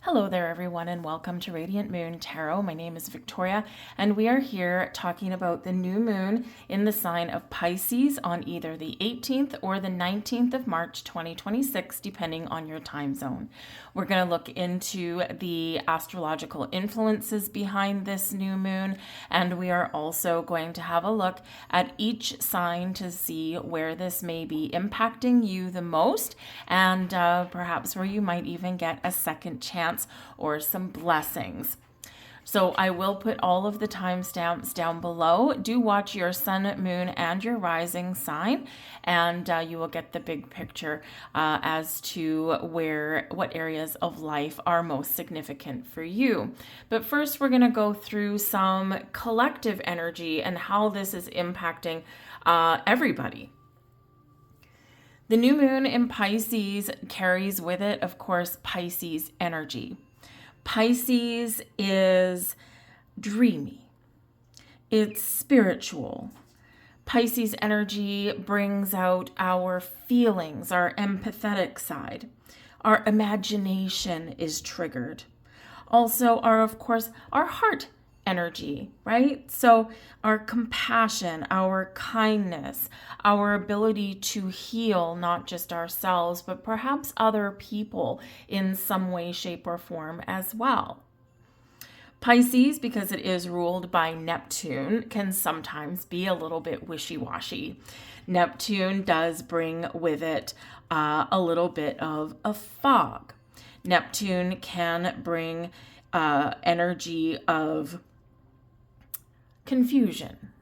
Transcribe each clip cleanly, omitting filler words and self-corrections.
Hello there, everyone, and welcome to Radiant Moon Tarot. My name is Victoria, and we are here talking about the new moon in the sign of Pisces on either the 18th or the 19th of March 2026, depending on your time zone. We're going to look into the astrological influences behind this new moon, and we are also going to have a look at each sign to see where this may be impacting you the most, and perhaps where you might even get a second chance or some blessings. So I will put all of the timestamps down below. Do watch your sun, moon, and your rising sign, and you will get the big picture as to what areas of life are most significant for you. But first, we're going to go through some collective energy and how this is impacting everybody. The new moon in Pisces carries with it, of course, Pisces energy. Pisces is dreamy. It's spiritual. Pisces energy brings out our feelings, our empathetic side. Our imagination is triggered. Also, of course, our heart energy, right? So our compassion, our kindness, our ability to heal not just ourselves, but perhaps other people in some way, shape, or form as well. Pisces, because it is ruled by Neptune, can sometimes be a little bit wishy-washy. Neptune does bring with it a little bit of a fog. Neptune can bring energy of confusion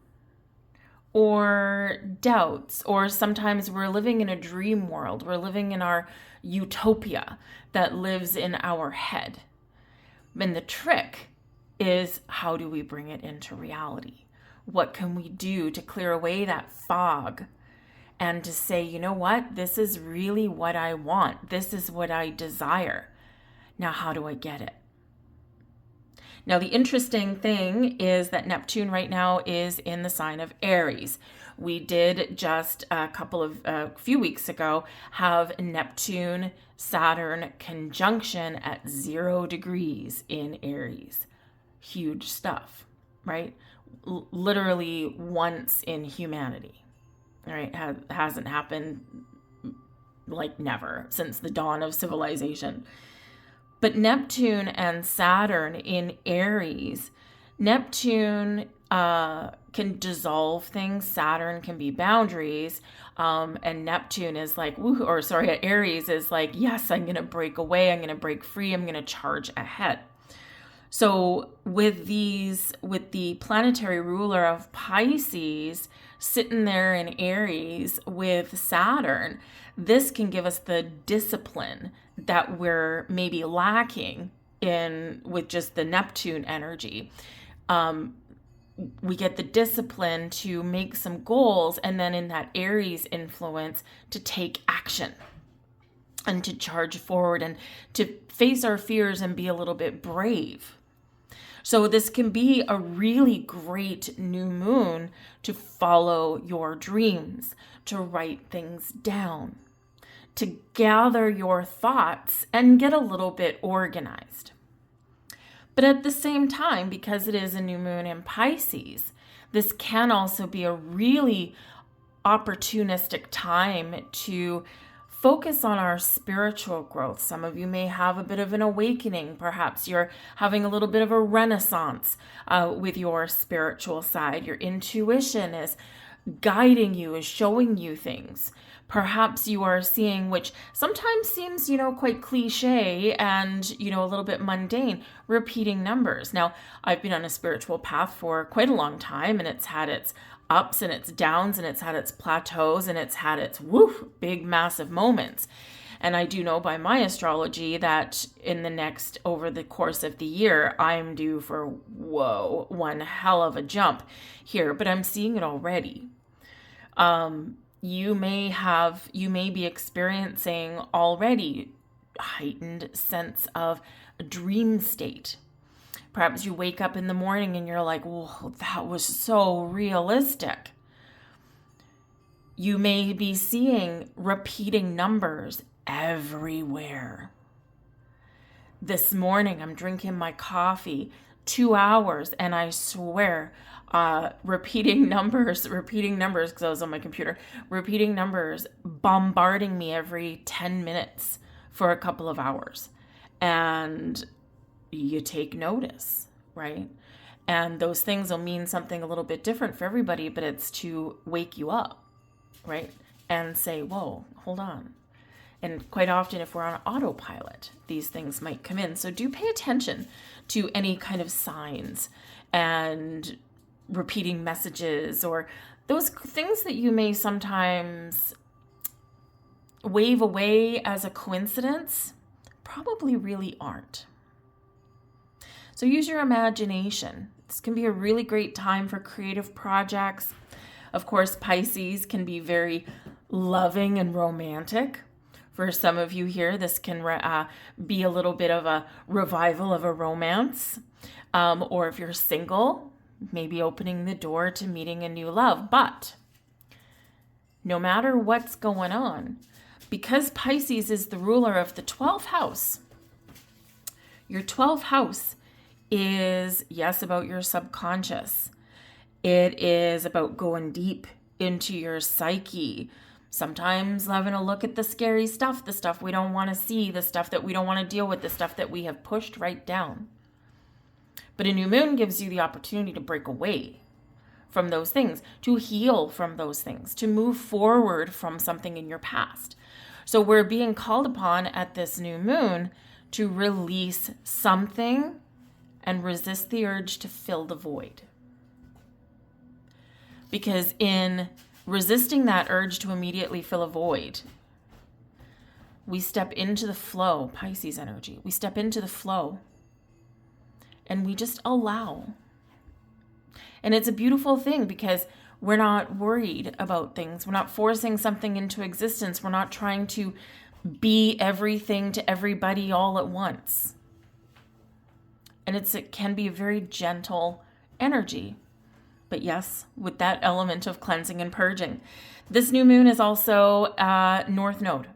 or doubts, or sometimes we're living in a dream world. We're living in our utopia that lives in our head. And the trick is, how do we bring it into reality? What can we do to clear away that fog and to say, you know what, this is really what I want. This is what I desire. Now, how do I get it? Now, the interesting thing is that Neptune right now is in the sign of Aries. We did just a few weeks ago have Neptune Saturn conjunction at 0 degrees in Aries. Huge stuff, right? Literally once in humanity, right? Hasn't happened like never since the dawn of civilization. But Neptune and Saturn in Aries, Neptune can dissolve things. Saturn can be boundaries. And Neptune is like, Aries is like, yes, I'm going to break away. I'm going to break free. I'm going to charge ahead. So with the planetary ruler of Pisces sitting there in Aries with Saturn, this can give us the discipline that we're maybe lacking in with just the Neptune energy. We get the discipline to make some goals, and then in that Aries influence to take action and to charge forward and to face our fears and be a little bit brave. So this can be a really great new moon to follow your dreams, to write things down, to gather your thoughts and get a little bit organized. But at the same time, because it is a new moon in Pisces, this can also be a really opportunistic time to focus on our spiritual growth. Some of you may have a bit of an awakening. Perhaps you're having a little bit of a renaissance with your spiritual side. Your intuition is guiding you, is showing you things. Perhaps you are seeing, which sometimes seems, quite cliche and, a little bit mundane, repeating numbers. Now, I've been on a spiritual path for quite a long time, and it's had its ups and its downs, and it's had its plateaus, and it's had its big, massive moments. And I do know by my astrology that over the course of the year, I'm due for, one hell of a jump here, but I'm seeing it already. You may be experiencing already heightened sense of a dream state. Perhaps you wake up in the morning and you're like, whoa, that was so realistic. You may be seeing repeating numbers everywhere. This morning, I'm drinking my coffee 2 hours, and I swear, repeating numbers, because I was on my computer, repeating numbers, bombarding me every 10 minutes for a couple of hours. And you take notice, right? And those things will mean something a little bit different for everybody, but it's to wake you up, right? And say, whoa, hold on. And quite often, if we're on autopilot, these things might come in. So do pay attention to any kind of signs and repeating messages or those things that you may sometimes wave away as a coincidence, probably really aren't. So use your imagination. This can be a really great time for creative projects. Of course, Pisces can be very loving and romantic. For some of you here, this can be a little bit of a revival of a romance. Or if you're single, maybe opening the door to meeting a new love. But no matter what's going on, because Pisces is the ruler of the 12th house, your 12th house is, yes, about your subconscious. It is about going deep into your psyche. Sometimes having a look at the scary stuff, the stuff we don't want to see, the stuff that we don't want to deal with, the stuff that we have pushed right down. But a new moon gives you the opportunity to break away from those things, to heal from those things, to move forward from something in your past. So we're being called upon at this new moon to release something and resist the urge to fill the void. Because in resisting that urge to immediately fill a void, we step into the flow, Pisces energy. We step into the flow and we just allow. And it's a beautiful thing because we're not worried about things. We're not forcing something into existence. We're not trying to be everything to everybody all at once. And it can be a very gentle energy. But yes, with that element of cleansing and purging. This new moon is also North Node.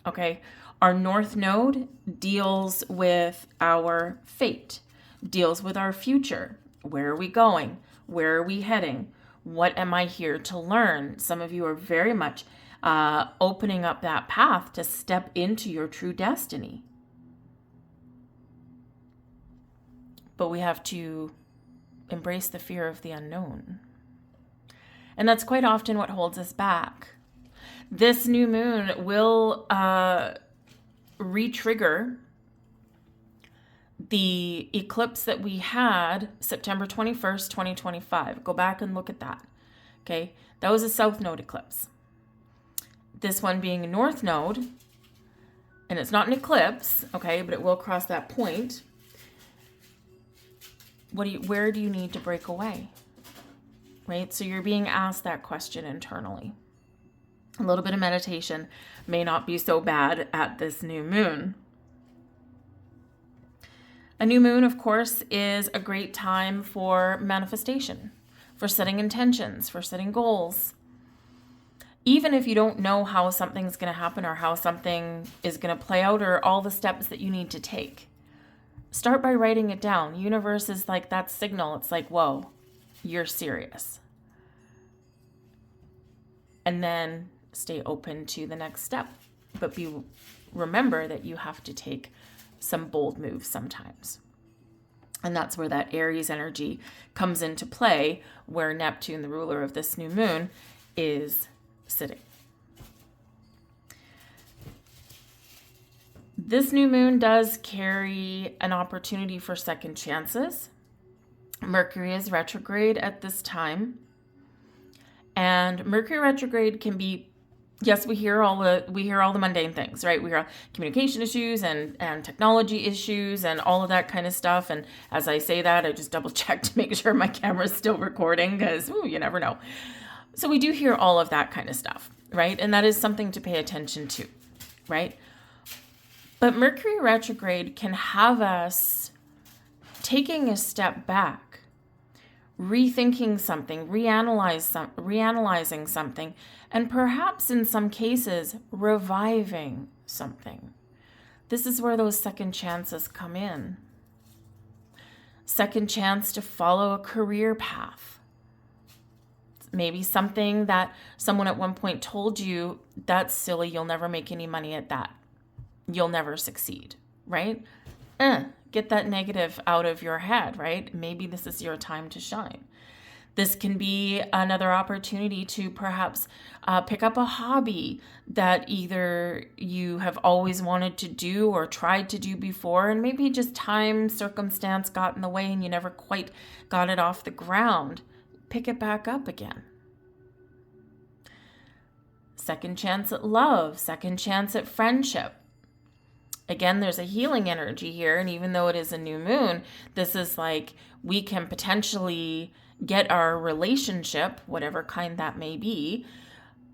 Okay. Our North Node deals with our fate, deals with our future. Where are we going? Where are we heading? What am I here to learn? Some of you are very much opening up that path to step into your true destiny. But we have to embrace the fear of the unknown. And that's quite often what holds us back. This new moon will re-trigger the eclipse that we had September 21st, 2025. Go back and look at that. Okay, that was a South Node eclipse. This one being a North Node, and it's not an eclipse, okay, but it will cross that point. Where do you need to break away? Right? So you're being asked that question internally. A little bit of meditation may not be so bad at this new moon. A new moon, of course, is a great time for manifestation, for setting intentions, for setting goals. Even if you don't know how something's going to happen or how something is going to play out or all the steps that you need to take, start by writing it down. Universe is like that signal. It's like, whoa, you're serious. And then stay open to the next step. But remember that you have to take some bold moves sometimes. And that's where that Aries energy comes into play, where Neptune, the ruler of this new moon, is sitting. This new moon does carry an opportunity for second chances. Mercury is retrograde at this time. And Mercury retrograde can be, yes, we hear all the mundane things, right? We hear communication issues and technology issues and all of that kind of stuff. And as I say that, I just double check to make sure my camera's still recording because you never know. So we do hear all of that kind of stuff, right? And that is something to pay attention to, right? But Mercury retrograde can have us taking a step back, rethinking something, reanalyzing something, and perhaps in some cases, reviving something. this is where those second chances come in. Second chance to follow a career path. Maybe something that someone at one point told you, that's silly, you'll never make any money at that. You'll never succeed, right? Get that negative out of your head, right? Maybe this is your time to shine. This can be another opportunity to perhaps pick up a hobby that either you have always wanted to do or tried to do before, and maybe just time, circumstance got in the way and you never quite got it off the ground. Pick it back up again. Second chance at love, second chance at friendship. Again, there's a healing energy here, and even though it is a new moon, this is like we can potentially get our relationship, whatever kind that may be,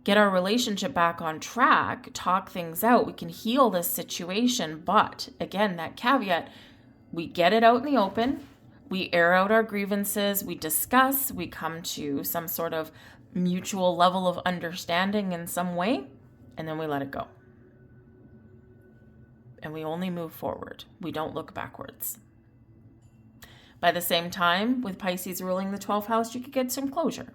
get our relationship back on track, talk things out. We can heal this situation. But again, that caveat, we get it out in the open. We air out our grievances. We discuss. We come to some sort of mutual level of understanding in some way. And then we let it go. And we only move forward. We don't look backwards. By the same time, with Pisces ruling the 12th house, you could get some closure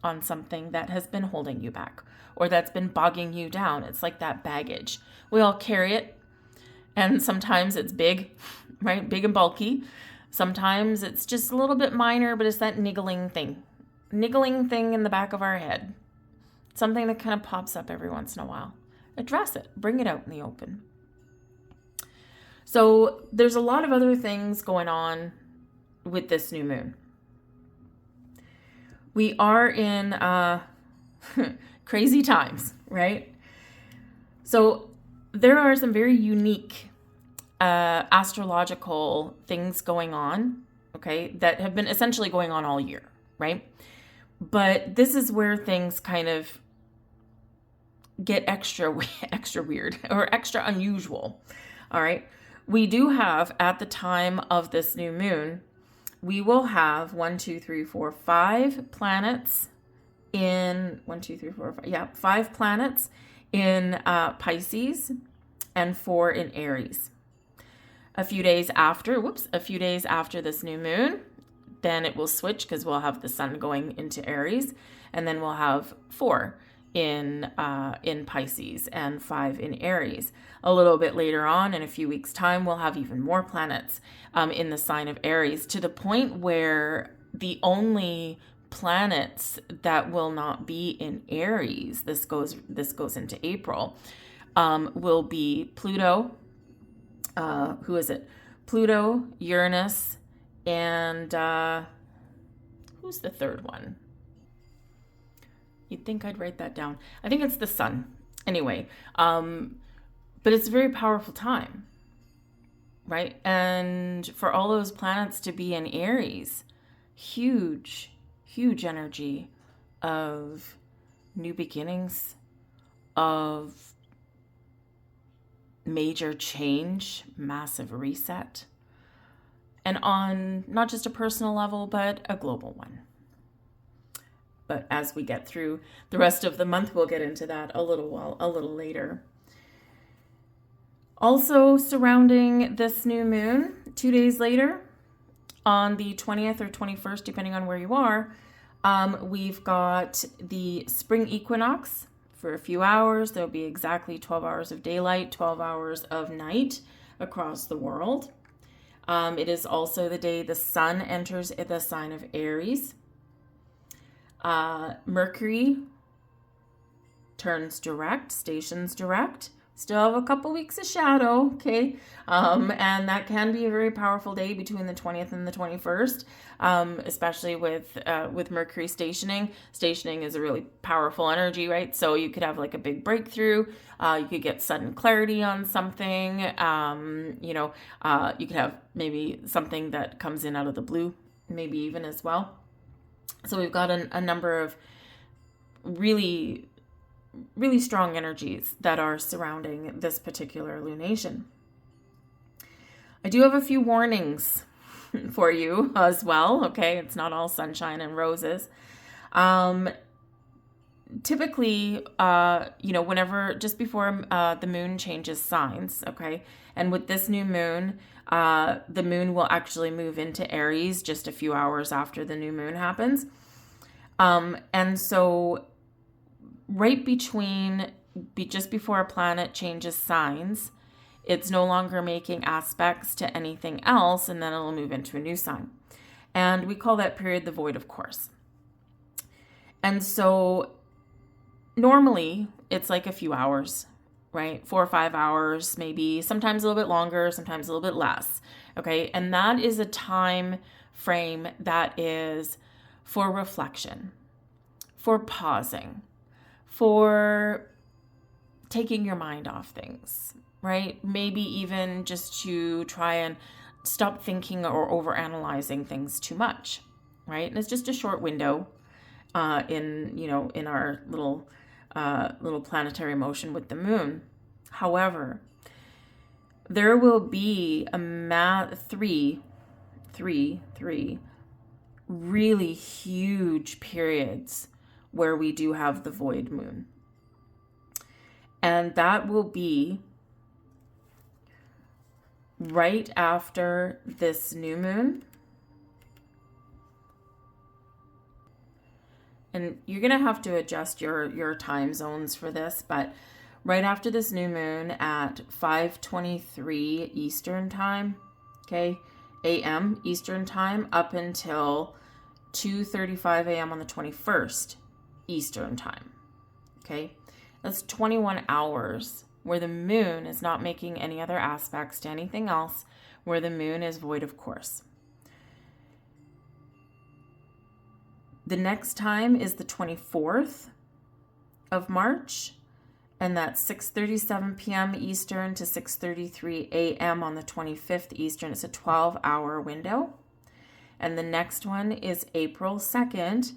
on something that has been holding you back or that's been bogging you down. It's like that baggage. We all carry it, and sometimes it's big, right? Big and bulky. Sometimes it's just a little bit minor, but it's that niggling thing in the back of our head. Something that kind of pops up every once in a while. Address it. Bring it out in the open. So there's a lot of other things going on with this new moon. We are in crazy times, right? So there are some very unique astrological things going on, okay, that have been essentially going on all year, right? But this is where things kind of get extra weird or extra unusual, all right? We do have, at the time of this new moon, we will have 5 planets in, 5 planets in Pisces and 4 in Aries. A few days after this new moon, then it will switch because we'll have the sun going into Aries, and then we'll have 4 in Pisces and 5 in Aries. A little bit later on, in a few weeks' time, we'll have even more planets in the sign of Aries, to the point where the only planets that will not be in Aries, this goes into April, will be Pluto. Who is it? Pluto, Uranus, and who's the third one? You'd think I'd write that down. I think it's the sun. Anyway, but it's a very powerful time, right? And for all those planets to be in Aries, huge energy of new beginnings, of major change, massive reset, and on not just a personal level, but a global one. But as we get through the rest of the month, we'll get into that a little later. Also surrounding this new moon, 2 days later, on the 20th or 21st, depending on where you are, we've got the spring equinox for a few hours. There'll be exactly 12 hours of daylight, 12 hours of night across the world. It is also the day the sun enters the sign of Aries. Mercury turns direct, stations direct. Still have a couple weeks of shadow, okay? And that can be a very powerful day between the 20th and the 21st, especially with Mercury stationing. Stationing is a really powerful energy, right? So you could have like a big breakthrough. You could get sudden clarity on something. You could have maybe something that comes in out of the blue, maybe even as well. So we've got a number of really strong energies that are surrounding this particular lunation. I do have a few warnings for you as well, okay? It's not all sunshine and roses. typically, whenever, just before the moon changes signs, okay? And with this new moon, the moon will actually move into Aries just a few hours after the new moon happens. And so right just before a planet changes signs, it's no longer making aspects to anything else, and then it'll move into a new sign. And we call that period the void of course. And so normally it's like a few hours, right? 4 or 5 hours, maybe, sometimes a little bit longer, sometimes a little bit less. Okay. And that is a time frame that is for reflection, for pausing, for taking your mind off things, right? Maybe even just to try and stop thinking or overanalyzing things too much, right? And it's just a short window in our little planetary motion with the moon. However, there will be three really huge periods where we do have the void moon. And that will be right after this new moon. And you're going to have to adjust your time zones for this, but right after this new moon at 5:23 Eastern time, okay, a.m. Eastern time, up until 2:35 a.m. on the 21st Eastern time, okay? That's 21 hours where the moon is not making any other aspects to anything else, where the moon is void of course. The next time is the 24th of March, and that's 6:37 p.m. Eastern to 6:33 a.m. on the 25th Eastern. It's a 12-hour window. And the next one is April 2nd,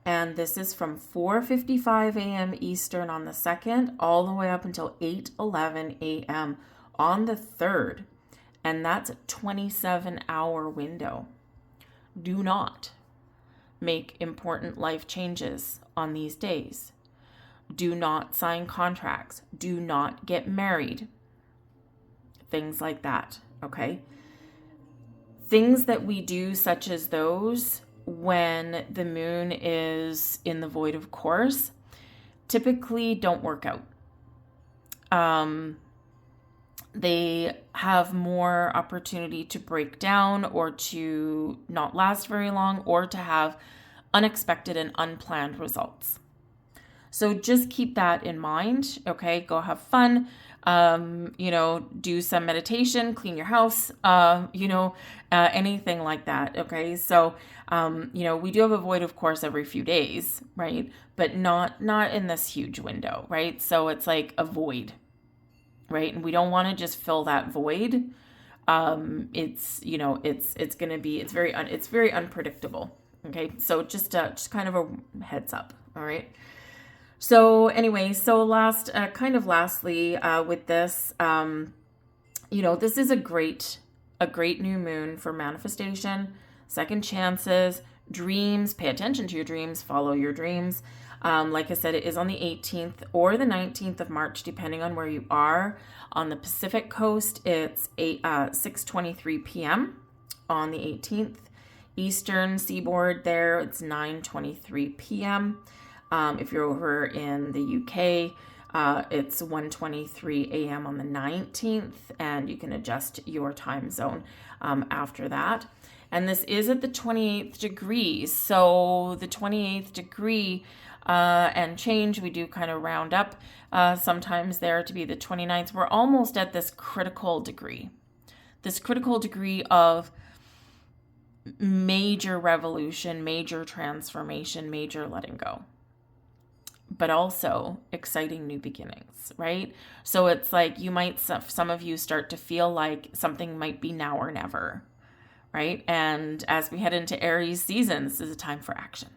and this is from 4:55 a.m. Eastern on the 2nd all the way up until 8:11 a.m. on the 3rd, and that's a 27-hour window. Do not make important life changes on these days. Do not sign contracts. Do not get married. Things like that, okay? Things that we do, such as those, when the moon is in the void of course, typically don't work out. They have more opportunity to break down or to not last very long or to have unexpected and unplanned results. So just keep that in mind, okay? Go have fun, do some meditation, clean your house, anything like that, okay? So, we do have a void, of course, every few days, right? But not in this huge window, right? So it's like a void, right? And we don't want to just fill that void. It's very unpredictable, okay? So just kind of a heads up, all right? So anyway, lastly, with this, this is a great new moon for manifestation, second chances, dreams. Pay attention to your dreams, follow your dreams. Like I said, it is on the 18th or the 19th of March, depending on where you are. On the Pacific coast, it's 6:23 p.m. on the 18th. Eastern seaboard there, it's 9:23 p.m. If you're over in the UK, it's 1:23 a.m. on the 19th, and you can adjust your time zone after that. And this is at the 28th degree. So the 28th degree and change, we do kind of round up sometimes there to be the 29th. We're almost at this critical degree of major revolution, major transformation, major letting go, but also exciting new beginnings, right? So it's like some of you start to feel like something might be now or never, right? And as we head into Aries season, this is a time for action.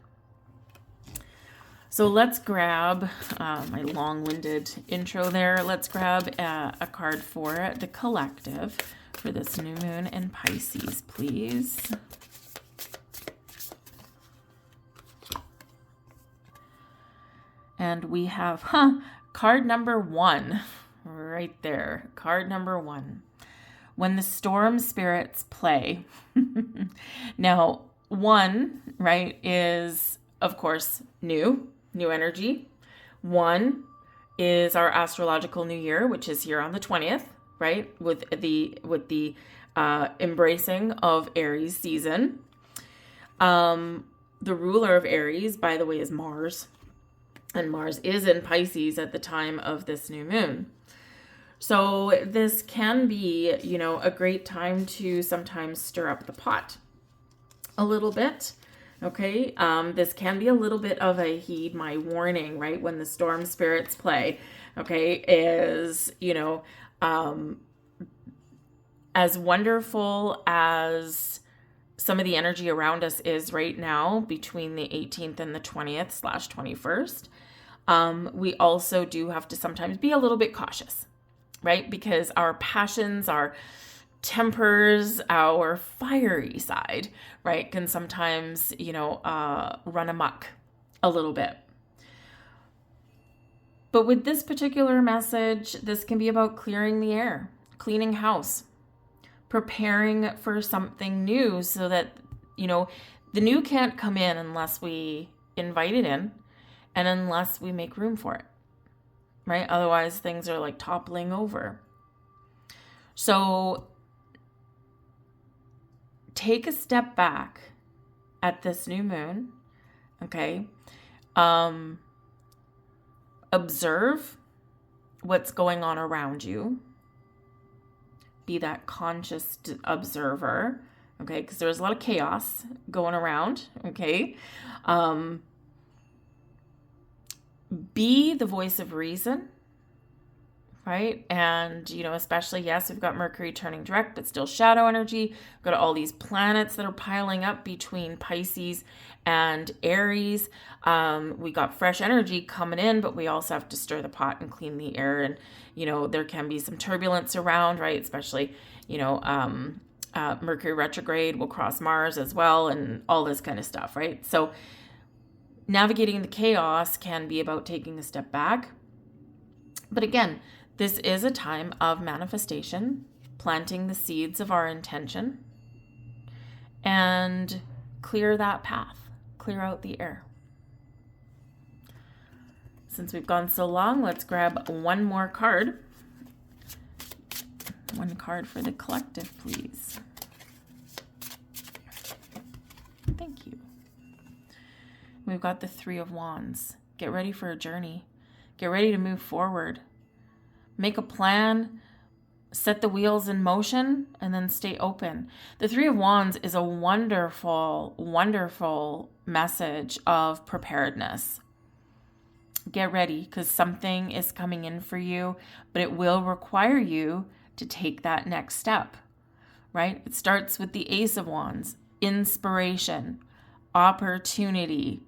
So let's grab my long-winded intro there. Let's grab a card for the collective for this new moon in Pisces, please. And we have, card number 1 right there. Card number 1. When the storm spirits play. Now, 1, right, is, of course, new energy. 1 is our astrological new year, which is here on the 20th, right, with the embracing of Aries season. The ruler of Aries, by the way, is Mars. And Mars is in Pisces at the time of this new moon. So this can be, a great time to sometimes stir up the pot a little bit. Okay. This can be a little bit of a heed my warning, right? When the storm spirits play, okay, is, as wonderful as some of the energy around us is right now between the 18th and the 20th/21st. We also do have to sometimes be a little bit cautious, right? Because our passions, our tempers, our fiery side, right, can sometimes, run amok a little bit. But with this particular message, this can be about clearing the air, cleaning house, preparing for something new so that, the new can't come in unless we invite it in and unless we make room for it, right? Otherwise, things are like toppling over. So take a step back at this new moon, okay? Observe what's going on around you. Be that conscious observer, okay? Because there's a lot of chaos going around, okay? Be the voice of reason, right? And, especially, yes, we've got Mercury turning direct, but still shadow energy. We've got all these planets that are piling up between Pisces and Aries. We got fresh energy coming in, but we also have to stir the pot and clean the air. And, there can be some turbulence around, right? Especially, Mercury retrograde will cross Mars as well and all this kind of stuff, right? So navigating the chaos can be about taking a step back. But again, this is a time of manifestation, planting the seeds of our intention, and clear that path, clear out the air. Since we've gone so long, let's grab one more card. One card for the collective, please. Thank you. We've got the 3 of Wands. Get ready for a journey. Get ready to move forward. Make a plan, set the wheels in motion, and then stay open. The 3 of Wands is a wonderful, wonderful message of preparedness. Get ready, because something is coming in for you, but it will require you to take that next step, right? It starts with the Ace of Wands, inspiration, opportunity.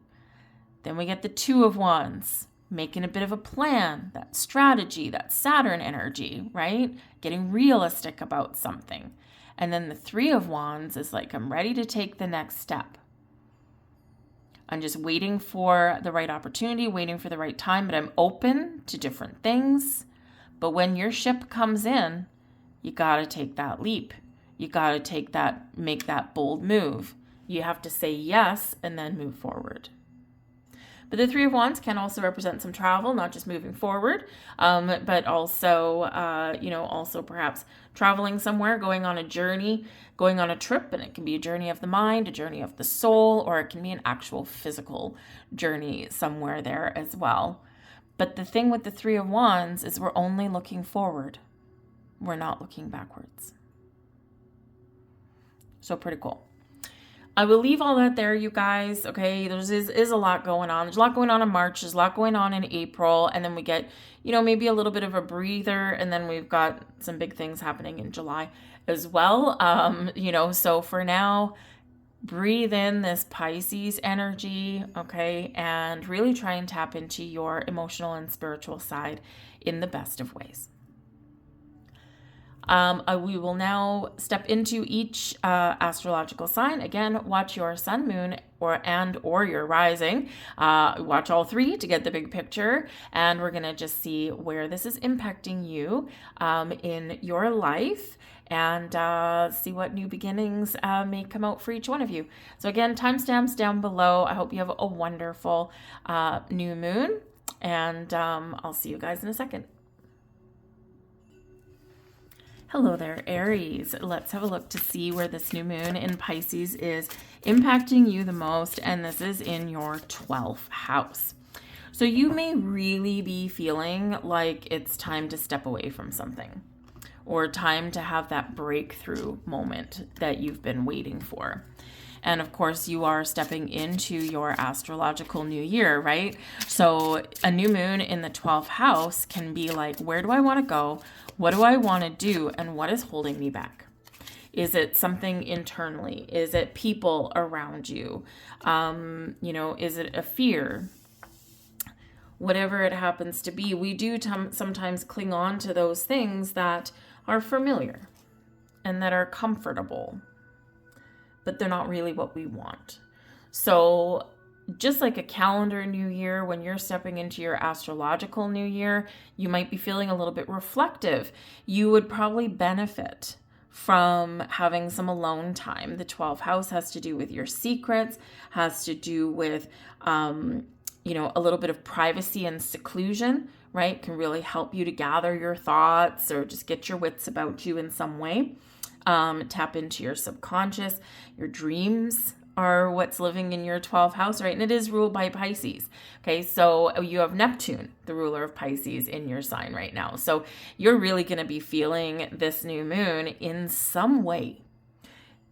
Then we get the 2 of Wands, making a bit of a plan, that strategy, that Saturn energy, right? Getting realistic about something. And then the 3 of Wands is like, I'm ready to take the next step. I'm just waiting for the right opportunity, waiting for the right time, but I'm open to different things. But when your ship comes in, you got to take that leap. You got to make that bold move. You have to say yes and then move forward. But the 3 of Wands can also represent some travel, not just moving forward, but also, also perhaps traveling somewhere, going on a journey, going on a trip, and it can be a journey of the mind, a journey of the soul, or it can be an actual physical journey somewhere there as well. But the thing with the 3 of Wands is we're only looking forward. We're not looking backwards. So pretty cool. I will leave all that there, you guys, okay? There's is a lot going on. There's a lot going on in March. There's a lot going on in April. And then we get, maybe a little bit of a breather. And then we've got some big things happening in July as well. So for now, breathe in this Pisces energy, okay? And really try and tap into your emotional and spiritual side in the best of ways. We will now step into each astrological sign. Again, watch your sun, moon, or your rising. Watch all three to get the big picture. And we're going to just see where this is impacting you in your life, and see what new beginnings may come out for each one of you. So again, timestamps down below. I hope you have a wonderful new moon, and I'll see you guys in a second. Hello there, Aries. Let's have a look to see where this new moon in Pisces is impacting you the most, and this is in your 12th house. So you may really be feeling like it's time to step away from something, or time to have that breakthrough moment that you've been waiting for. And of course, you are stepping into your astrological new year, right? So a new moon in the 12th house can be like, where do I want to go? What do I want to do? And what is holding me back? Is it something internally? Is it people around you? Is it a fear? Whatever it happens to be, we do sometimes cling on to those things that are familiar and that are comfortable, but they're not really what we want. So just like a calendar new year, when you're stepping into your astrological new year, you might be feeling a little bit reflective. You would probably benefit from having some alone time. The 12th house has to do with your secrets, has to do with, a little bit of privacy and seclusion, right? Can really help you to gather your thoughts or just get your wits about you in some way. Tap into your subconscious. Your dreams are what's living in your 12th house, right? And it is ruled by Pisces. Okay, so you have Neptune, the ruler of Pisces, in your sign right now. So you're really going to be feeling this new moon in some way,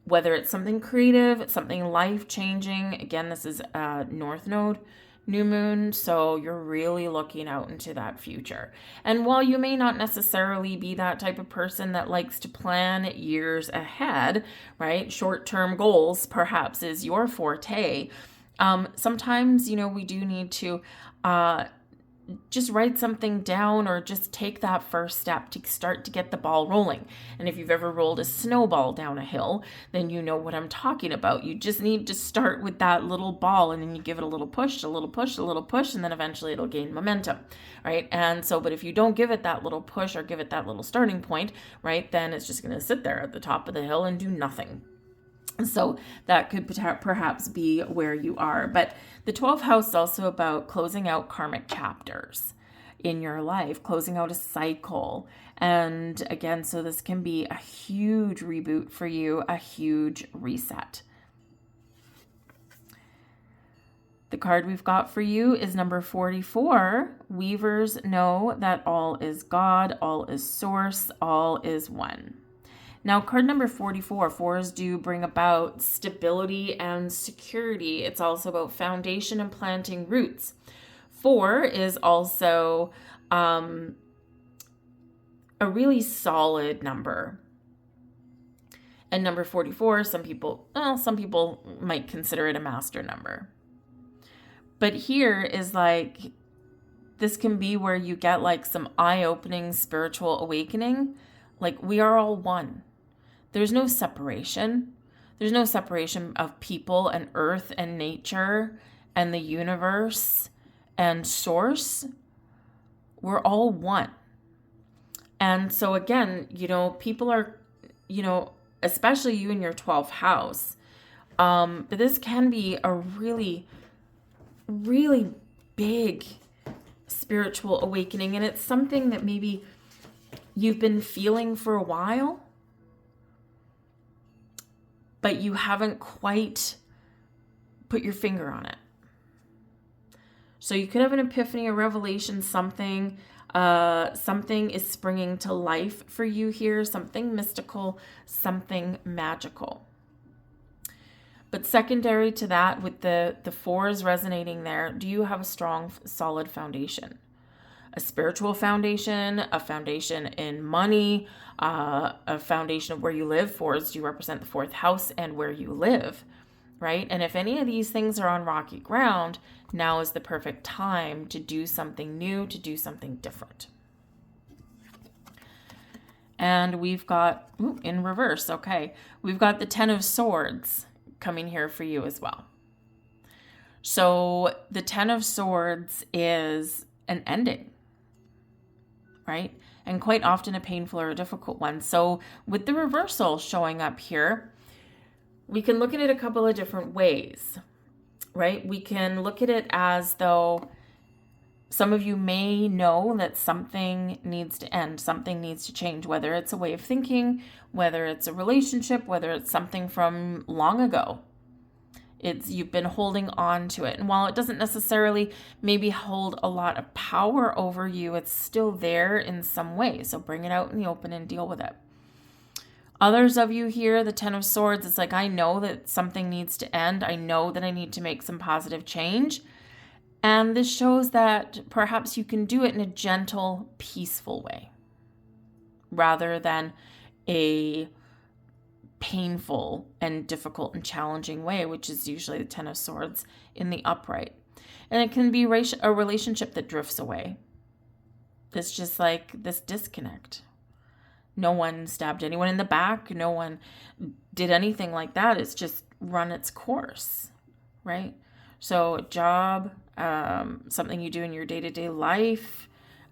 whether it's something creative, something life-changing. Again, this is a North Node new moon, so you're really looking out into that future. And while you may not necessarily be that type of person that likes to plan years ahead, right? Short-term goals perhaps is your forte. Sometimes, we do need to just write something down or just take that first step to start to get the ball rolling. And if you've ever rolled a snowball down a hill, then you know what I'm talking about. You just need to start with that little ball, and then you give it a little push, a little push, a little push, and then eventually it'll gain momentum, right? And so, but if you don't give it that little push or give it that little starting point, right, then it's just going to sit there at the top of the hill and do nothing. So that could perhaps be where you are. But the 12th house is also about closing out karmic chapters in your life, closing out a cycle. And again, so this can be a huge reboot for you, a huge reset. The card we've got for you is number 44. Weavers know that all is God, all is source, all is one. Now, card number 44, fours do bring about stability and security. It's also about foundation and planting roots. 4 is also a really solid number. And number 44, some people might consider it a master number. But here is like, this can be where you get like some eye-opening spiritual awakening. Like, we are all one. There's no separation. There's no separation of people and earth and nature and the universe and source. We're all one. And so again, people are, especially you in your 12th house. But this can be a really, really big spiritual awakening. And it's something that maybe you've been feeling for a while, but you haven't quite put your finger on it. So you could have an epiphany, a revelation, something is springing to life for you here, something mystical, something magical. But secondary to that, with the 4s resonating there, do you have a strong, solid foundation? A spiritual foundation, a foundation in money, a foundation of where you live. 4s do represent the 4th house and where you live, right? And if any of these things are on rocky ground, now is the perfect time to do something new, to do something different. And we've got, ooh, in reverse, okay. We've got the Ten of Swords coming here for you as well. So the Ten of Swords is an ending, right? And quite often a painful or a difficult one. So with the reversal showing up here, we can look at it a couple of different ways, right? We can look at it as though some of you may know that something needs to end, something needs to change, whether it's a way of thinking, whether it's a relationship, whether it's something from long ago. You've been holding on to it. And while it doesn't necessarily maybe hold a lot of power over you, it's still there in some way. So bring it out in the open and deal with it. Others of you here, the Ten of Swords, it's like, I know that something needs to end. I know that I need to make some positive change. And this shows that perhaps you can do it in a gentle, peaceful way rather than a painful and difficult and challenging way, which is usually the Ten of Swords in the upright. And it can be a relationship that drifts away. It's just like this disconnect. No one stabbed anyone in the back. No one did anything like that. It's just run its course, right? So a job, something you do in your day-to-day life,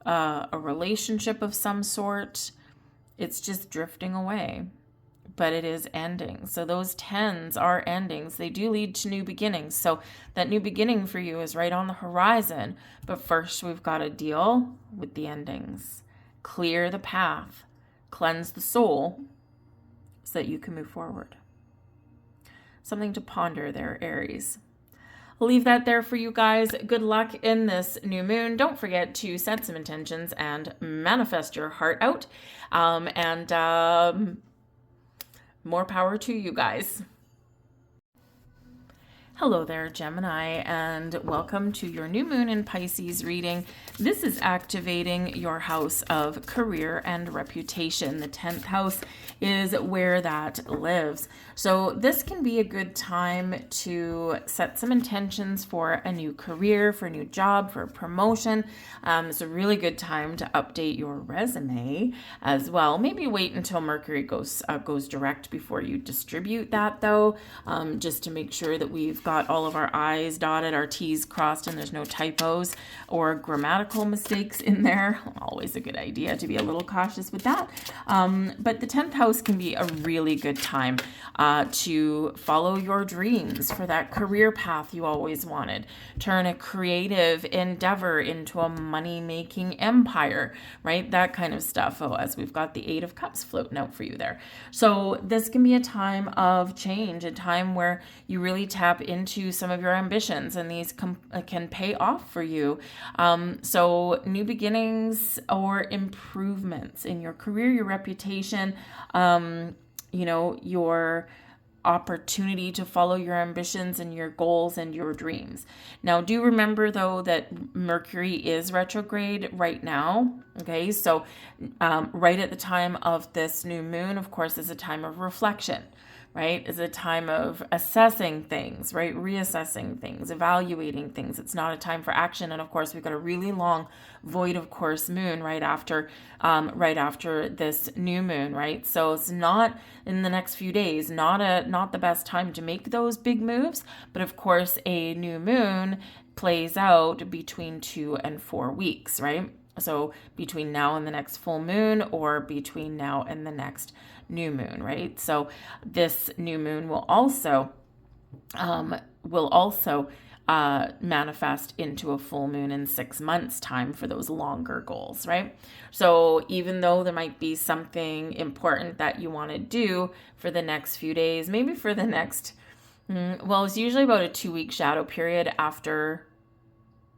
a relationship of some sort, it's just drifting away, but it is ending. So those tens are endings. They do lead to new beginnings. So that new beginning for you is right on the horizon. But first we've got to deal with the endings, clear the path, cleanse the soul so that you can move forward. Something to ponder there, Aries. I'll leave that there for you guys. Good luck in this new moon. Don't forget to set some intentions and manifest your heart out. More power to you guys. Hello there, Gemini, and welcome to your new moon in Pisces reading. This is activating your house of career and reputation. The 10th house is where that lives. So this can be a good time to set some intentions for a new career, for a new job, for a promotion. It's a really good time to update your resume as well. Maybe wait until Mercury goes direct before you distribute that, though, just to make sure that we've got all of our I's dotted, our T's crossed, and there's no typos or grammatical mistakes in there. Always a good idea to be a little cautious with that. But the 10th house can be a really good time to follow your dreams for that career path you always wanted. Turn a creative endeavor into a money-making empire, right? That kind of stuff. Oh, as we've got the 8 of Cups floating out for you there. So this can be a time of change, a time where you really tap into some of your ambitions, and these can pay off for you. So new beginnings or improvements in your career, your reputation, your opportunity to follow your ambitions and your goals and your dreams. Now, do remember, though, that Mercury is retrograde right now. Okay, so right at the time of this new moon, of course, is a time of reflection, right? Is a time of assessing things, right? Reassessing things, evaluating things. It's not a time for action. And of course, we've got a really long void of course moon right after this new moon, right? So it's not in the next few days, not the best time to make those big moves. But of course, a new moon plays out between 2 and 4 weeks, right? So between now and the next full moon, or between now and the next new moon, right? So this new moon will also manifest into a full moon in 6 months' time for those longer goals, right? So even though there might be something important that you want to do for the next few days, maybe for the next, it's usually about a 2-week shadow period after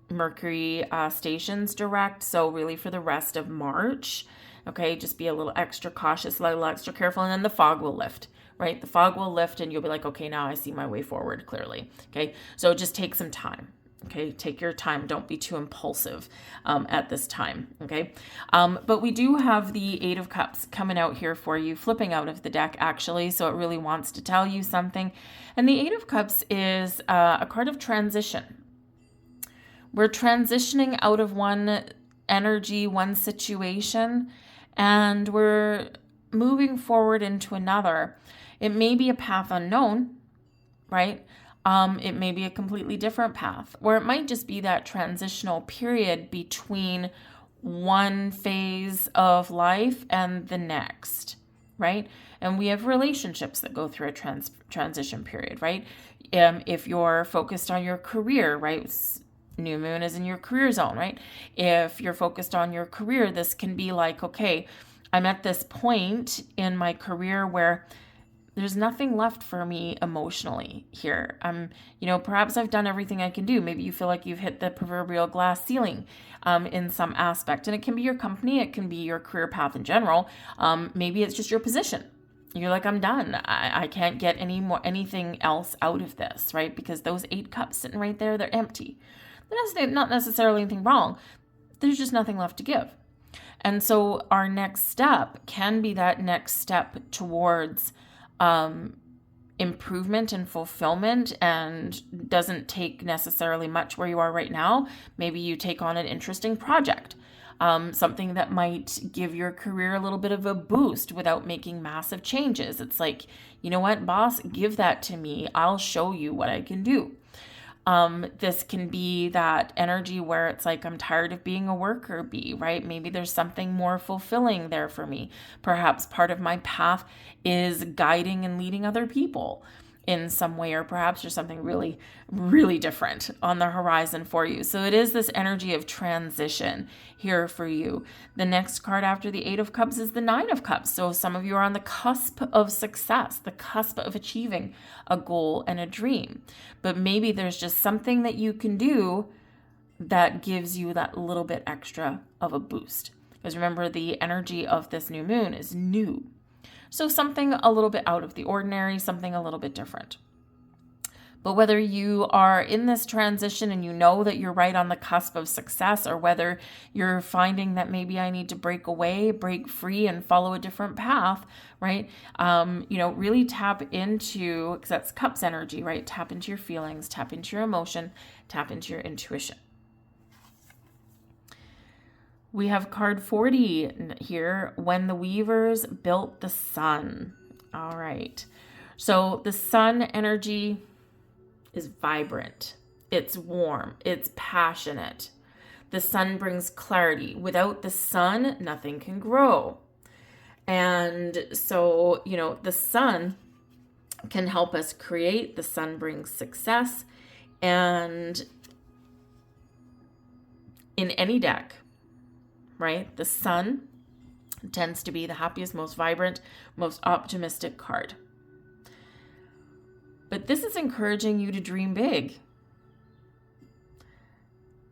Mercury stations direct. So really for the rest of March, okay, just be a little extra cautious, a little extra careful, and then the fog will lift, right? The fog will lift and you'll be like, okay, now I see my way forward clearly. Okay, so just take some time. Okay, take your time. Don't be too impulsive at this time. Okay, but we do have the 8 of Cups coming out here for you, flipping out of the deck actually. So it really wants to tell you something. And the 8 of Cups is a card of transition. We're transitioning out of one energy, one situation, and we're moving forward into another. It may be a path unknown, right? It may be a completely different path, or it might just be that transitional period between one phase of life and the next, right? And we have relationships that go through a transition period, right? If you're focused on your career, right? New moon is in your career zone, right? If you're focused on your career, this can be like, okay, I'm at this point in my career where there's nothing left for me emotionally here. Perhaps I've done everything I can do. Maybe you feel like you've hit the proverbial glass ceiling in some aspect. And it can be your company. It can be your career path in general. Maybe it's just your position. You're like, I'm done. I can't get anything else out of this, right? Because those 8 cups sitting right there, they're empty. There's not necessarily anything wrong. There's just nothing left to give. And so our next step can be that next step towards improvement and fulfillment, and doesn't take necessarily much where you are right now. Maybe you take on an interesting project, something that might give your career a little bit of a boost without making massive changes. It's like, you know what, boss, give that to me. I'll show you what I can do. This can be that energy where it's like, I'm tired of being a worker bee, right? Maybe there's something more fulfilling there for me. Perhaps part of my path is guiding and leading other people in some way, or perhaps there's something really, really different on the horizon for you. So it is this energy of transition here for you. The next card after the 8 of Cups is the 9 of Cups. So some of you are on the cusp of success, the cusp of achieving a goal and a dream. But maybe there's just something that you can do that gives you that little bit extra of a boost. Because remember, the energy of this new moon is new. So something a little bit out of the ordinary, something a little bit different. But whether you are in this transition and you know that you're right on the cusp of success, or whether you're finding that maybe I need to break away, break free, and follow a different path, right? Really tap into, because that's Cups energy, right? Tap into your feelings, tap into your emotion, tap into your intuition. We have card 40 here, when the weavers built the sun. All right. So the sun energy is vibrant. It's warm. It's passionate. The sun brings clarity. Without the sun, nothing can grow. And so, the sun can help us create. The sun brings success. And in any deck, right, the sun tends to be the happiest, most vibrant, most optimistic card. But this is encouraging you to dream big.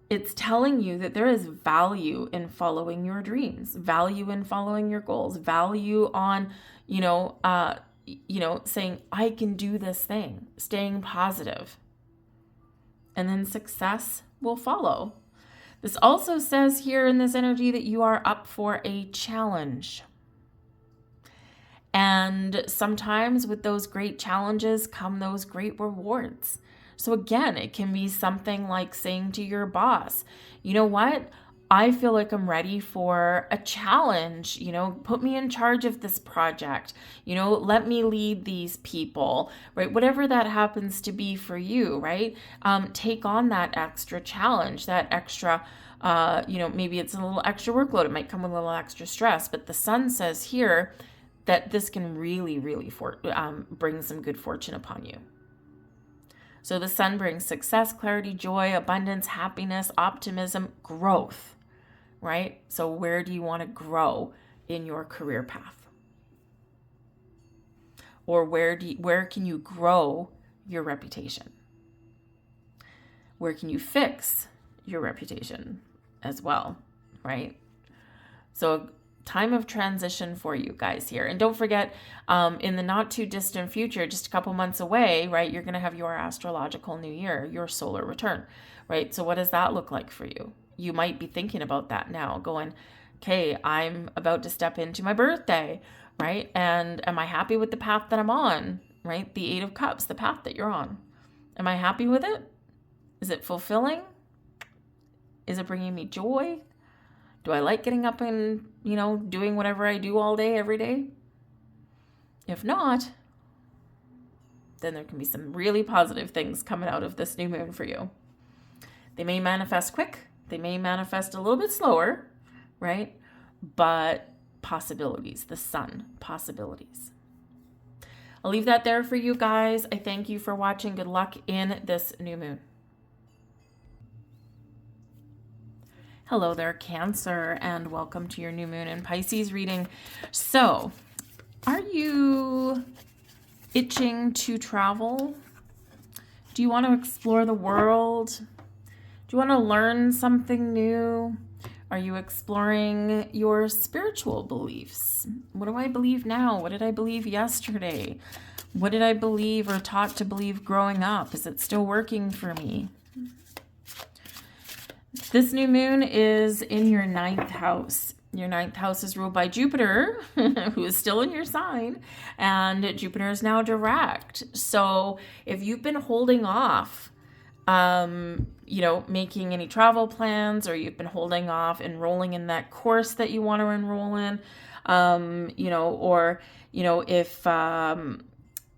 It's telling you that there is value in following your dreams, value in following your goals, value on, saying, I can do this thing, staying positive. And then success will follow. This also says here in this energy that you are up for a challenge. And sometimes with those great challenges come those great rewards. So again, it can be something like saying to your boss, you know what? I feel like I'm ready for a challenge, put me in charge of this project, let me lead these people, right? Whatever that happens to be for you, right? Take on that extra challenge, that extra, maybe it's a little extra workload. It might come with a little extra stress, but the sun says here that this can really, really bring some good fortune upon you. So the sun brings success, clarity, joy, abundance, happiness, optimism, growth, right? So where do you want to grow in your career path? Or where can you grow your reputation? Where can you fix your reputation as well, right? So time of transition for you guys here. And don't forget, in the not too distant future, just a couple months away, right, you're going to have your astrological new year, your solar return, right? So what does that look like for you? You might be thinking about that now, going, okay, I'm about to step into my birthday, right? And am I happy with the path that I'm on, right? The 8 of Cups, the path that you're on. Am I happy with it? Is it fulfilling? Is it bringing me joy? Do I like getting up and, doing whatever I do all day, every day? If not, then there can be some really positive things coming out of this new moon for you. They may manifest quick. They may manifest a little bit slower, right? But possibilities, the sun, possibilities. I'll leave that there for you guys. I thank you for watching. Good luck in this new moon. Hello there, Cancer, and welcome to your new moon in Pisces reading. So, are you itching to travel? Do you want to explore the world? Do you want to learn something new? Are you exploring your spiritual beliefs? What do I believe now? What did I believe yesterday? What did I believe or taught to believe growing up? Is it still working for me? This new moon is in your 9th house. Your 9th house is ruled by Jupiter, who is still in your sign, and Jupiter is now direct. So if you've been holding off, making any travel plans, or you've been holding off enrolling in that course that you want to enroll in,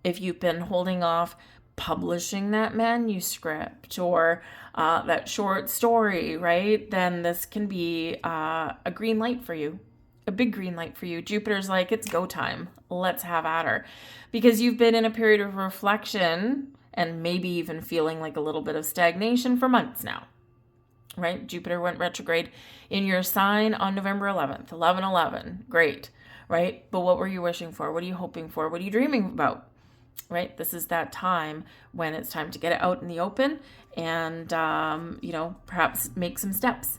if you've been holding off publishing that manuscript or that short story, right? Then this can be a green light for you, a big green light for you. Jupiter's like, it's go time. Let's have at her. Because you've been in a period of reflection and maybe even feeling like a little bit of stagnation for months now, right? Jupiter went retrograde in your sign on November 11th, 11/11. Great, right? But what were you wishing for? What are you hoping for? What are you dreaming about? Right? This is that time when it's time to get it out in the open and, perhaps make some steps,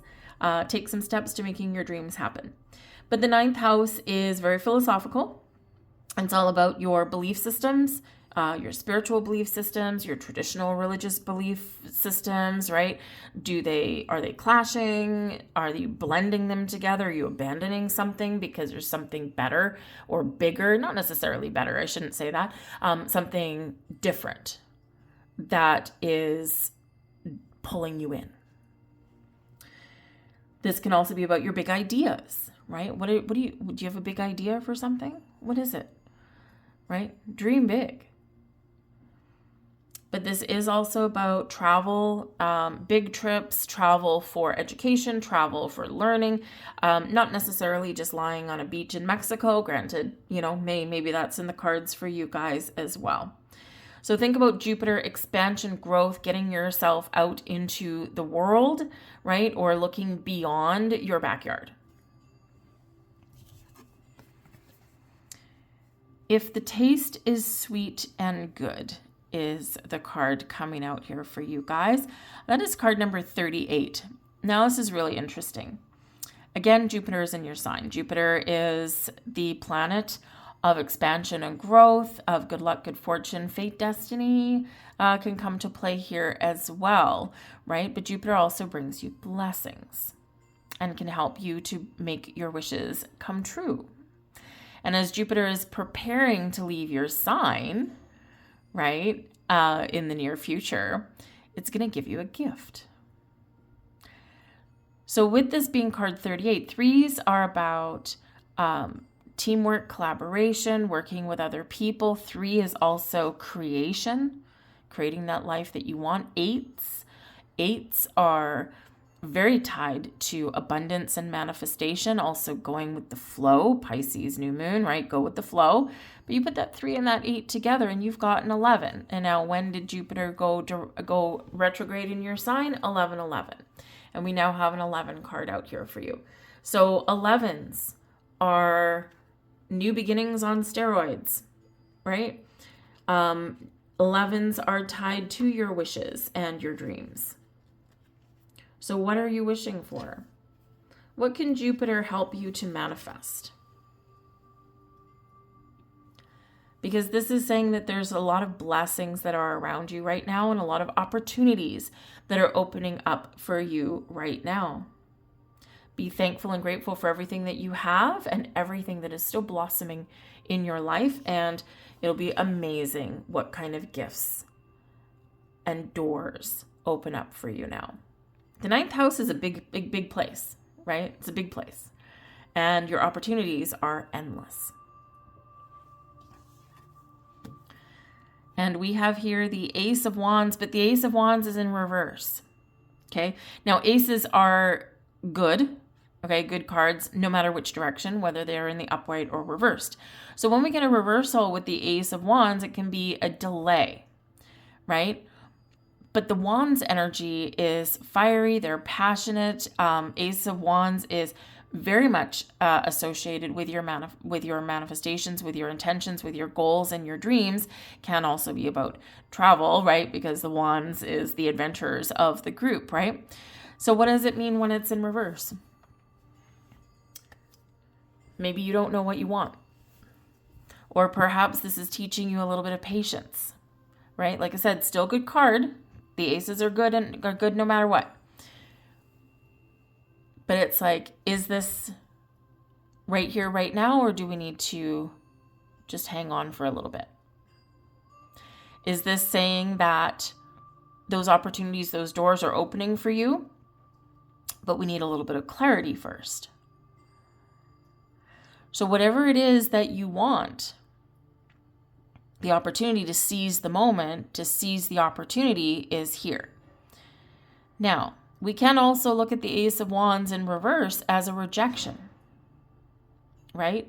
take some steps to making your dreams happen. But the 9th house is very philosophical. It's all about your belief systems, your spiritual belief systems, your traditional religious belief systems, right? Are they clashing? Are you blending them together? Are you abandoning something because there's something better or bigger? Not necessarily better, I shouldn't say that. Something different that is pulling you in. This can also be about your big ideas, right? Do you have a big idea for something? What is it? Right? Dream big. But this is also about travel, big trips, travel for education, travel for learning, not necessarily just lying on a beach in Mexico. Granted, maybe that's in the cards for you guys as well. So think about Jupiter, expansion, growth, getting yourself out into the world, right? Or looking beyond your backyard. If the taste is sweet and good, is the card coming out here for you guys. That is card number 38. Now this is really interesting. Again, Jupiter is in your sign. Jupiter is the planet of expansion and growth, of good luck, good fortune, fate, destiny can come to play here as well, right? But Jupiter also brings you blessings and can help you to make your wishes come true. And as Jupiter is preparing to leave your sign, right, in the near future, it's going to give you a gift. So with this being card 38, threes are about teamwork, collaboration, working with other people. 3 is also creation, creating that life that you want. Eights are very tied to abundance and manifestation, also going with the flow. Pisces new moon, right? Go with the flow. But you put that 3 and that 8 together and you've got an 11. And now when did Jupiter go retrograde in your sign? 11/11. And we now have an 11 card out here for you. So 11s are new beginnings on steroids, right? 11s are tied to your wishes and your dreams. So what are you wishing for? What can Jupiter help you to manifest? Because this is saying that there's a lot of blessings that are around you right now and a lot of opportunities that are opening up for you right now. Be thankful and grateful for everything that you have and everything that is still blossoming in your life. And it'll be amazing what kind of gifts and doors open up for you now. The 9th house is a big place, right? It's a big place. And your opportunities are endless. And we have here the Ace of Wands, but the Ace of Wands is in reverse. Okay. Now, aces are good. Okay. Good cards, no matter which direction, whether they're in the upright or reversed. So when we get a reversal with the Ace of Wands, it can be a delay, right? But the Wands energy is fiery. They're passionate. Ace of Wands is very much associated with your manifestations, with your intentions, with your goals and your dreams. Can also be about travel, right? Because the Wands is the adventurers of the group, right? So what does it mean when it's in reverse? Maybe you don't know what you want. Or perhaps this is teaching you a little bit of patience, right? Like I said, still good card. The aces are good and are good no matter what. But it's like, is this right here, right now, or do we need to just hang on for a little bit? Is this saying that those opportunities, those doors are opening for you, but we need a little bit of clarity first? So whatever it is that you want, the opportunity to seize the moment, to seize the opportunity is here. Now, we can also look at the Ace of Wands in reverse as a rejection, right?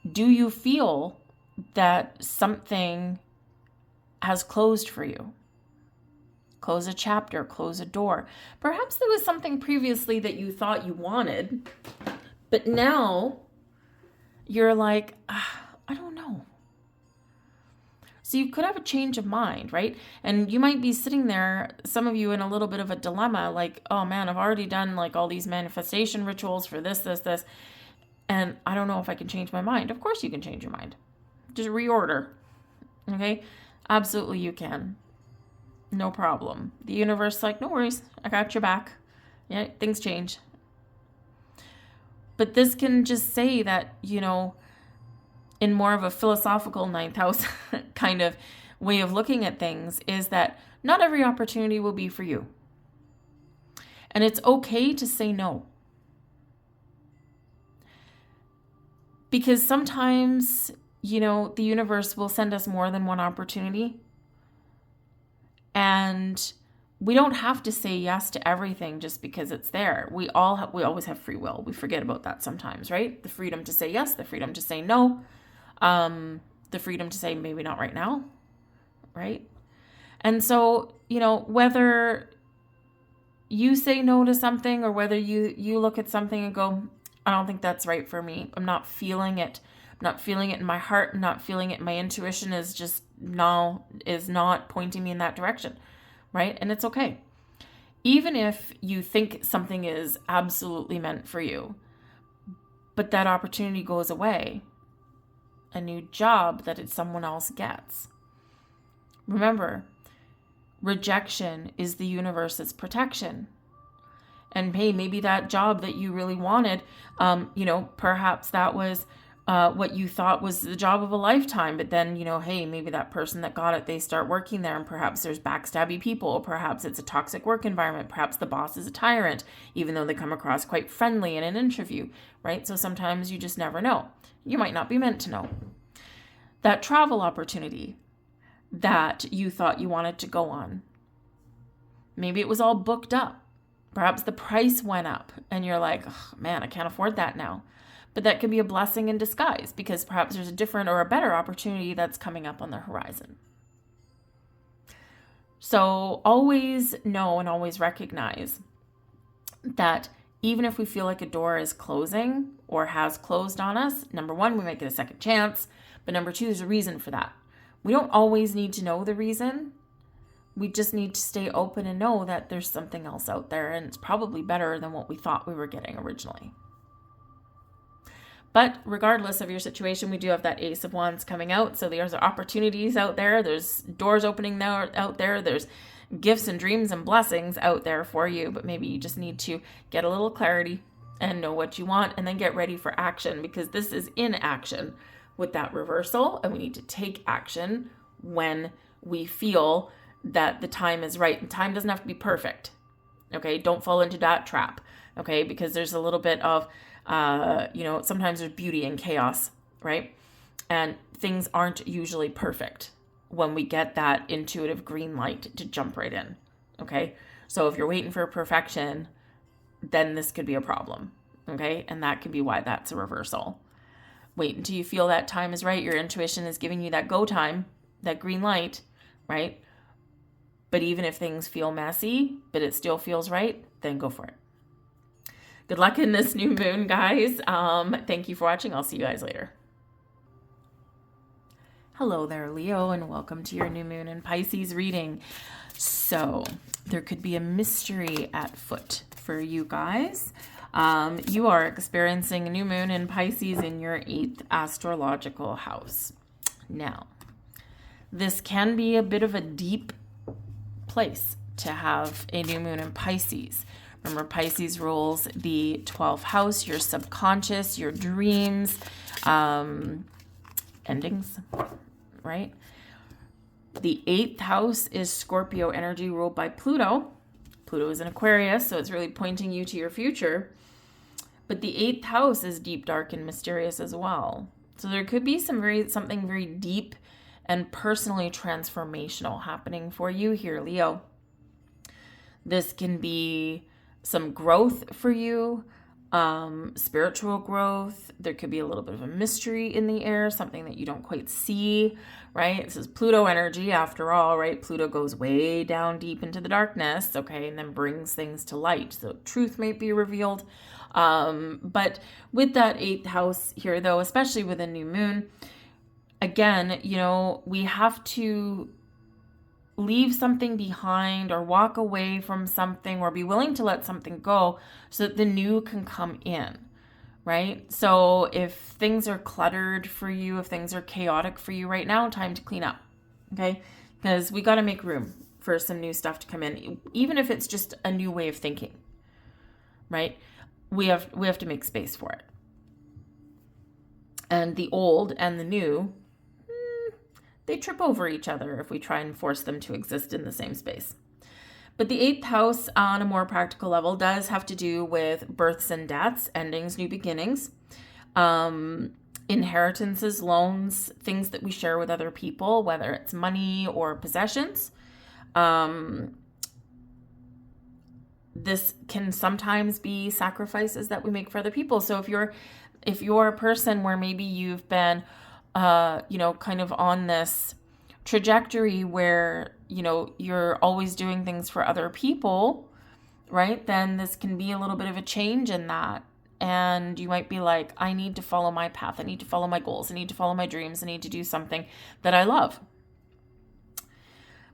Do you feel that something has closed for you? Close a chapter, close a door. Perhaps there was something previously that you thought you wanted, but now you're like, I don't know. So you could have a change of mind, right? And you might be sitting there, some of you in a little bit of a dilemma, like, oh man, I've already done like all these manifestation rituals for this, and I don't know if I can change my mind. Of course you can change your mind. Just reorder, okay? Absolutely you can. No problem. The universe is like, no worries, I got your back. Yeah, things change. But this can just say that, in more of a philosophical ninth house kind of way of looking at things, is that not every opportunity will be for you. And it's okay to say no. Because sometimes, the universe will send us more than one opportunity. And we don't have to say yes to everything just because it's there. We always have free will. We forget about that sometimes, right? The freedom to say yes, the freedom to say no. The freedom to say maybe not right now, right? And so, whether you say no to something or whether you look at something and go, I don't think that's right for me. I'm not feeling it. I'm not feeling it in my heart. I'm not feeling it. My intuition is not pointing me in that direction, right? And it's okay. Even if you think something is absolutely meant for you, but that opportunity goes away, a new job that someone else gets. Remember, rejection is the universe's protection. And hey, maybe that job that you really wanted, perhaps that was what you thought was the job of a lifetime. But then, hey, maybe that person that got it, they start working there and perhaps there's backstabby people, or perhaps it's a toxic work environment. Perhaps the boss is a tyrant, even though they come across quite friendly in an interview, right? So sometimes you just never know. You might not be meant to know. That travel opportunity that you thought you wanted to go on, maybe it was all booked up. Perhaps the price went up and you're like, oh, man, I can't afford that now. But that could be a blessing in disguise because perhaps there's a different or a better opportunity that's coming up on the horizon. So always know and always recognize that even if we feel like a door is closing or has closed on us, number one, we might get a second chance. But number two, there's a reason for that. We don't always need to know the reason. We just need to stay open and know that there's something else out there and it's probably better than what we thought we were getting originally. But regardless of your situation, we do have that Ace of Wands coming out. So there's opportunities out there. There's doors opening out there. There's gifts and dreams and blessings out there for you. But maybe you just need to get a little clarity and know what you want and then get ready for action, because this is in action with that reversal. And we need to take action when we feel that the time is right. And time doesn't have to be perfect. Okay. Don't fall into that trap. Okay. Because there's a little bit of, sometimes there's beauty in chaos, right? And things aren't usually perfect when we get that intuitive green light to jump right in. Okay. So if you're waiting for perfection, then this could be a problem. Okay. And that could be why that's a reversal. Wait until you feel that time is right. Your intuition is giving you that go time, that green light, right? But even if things feel messy, but it still feels right, then go for it. Good luck in this new moon, guys. Thank you for watching. I'll see you guys later. Hello there, Leo, and welcome to your new moon in Pisces reading. So there could be a mystery at foot for you guys. You are experiencing a new moon in Pisces in your 8th astrological house. Now, this can be a bit of a deep place to have a new moon in Pisces. Remember, Pisces rules the 12th house, your subconscious, your dreams, endings, right? The 8th house is Scorpio energy ruled by Pluto. Pluto is in Aquarius, so it's really pointing you to your future. But the 8th house is deep, dark, and mysterious as well. So there could be something very deep and personally transformational happening for you here, Leo. This can be some growth for you, spiritual growth. There could be a little bit of a mystery in the air, something that you don't quite see, right? This is Pluto energy after all, right? Pluto goes way down deep into the darkness, okay, and then brings things to light. So truth might be revealed. But with that 8th house here, though, especially with a new moon, again, we have to leave something behind or walk away from something or be willing to let something go so that the new can come in, right? So if things are cluttered for you, if things are chaotic for you right now, time to clean up, okay? Because we got to make room for some new stuff to come in, even if it's just a new way of thinking, right? We have to make space for it. And the old and the new, they trip over each other if we try and force them to exist in the same space. But the 8th house on a more practical level does have to do with births and deaths, endings, new beginnings, inheritances, loans, things that we share with other people, whether it's money or possessions. This can sometimes be sacrifices that we make for other people. So if you're a person where maybe you've been kind of on this trajectory where, you're always doing things for other people, right? Then this can be a little bit of a change in that. And you might be like, I need to follow my path. I need to follow my goals. I need to follow my dreams. I need to do something that I love.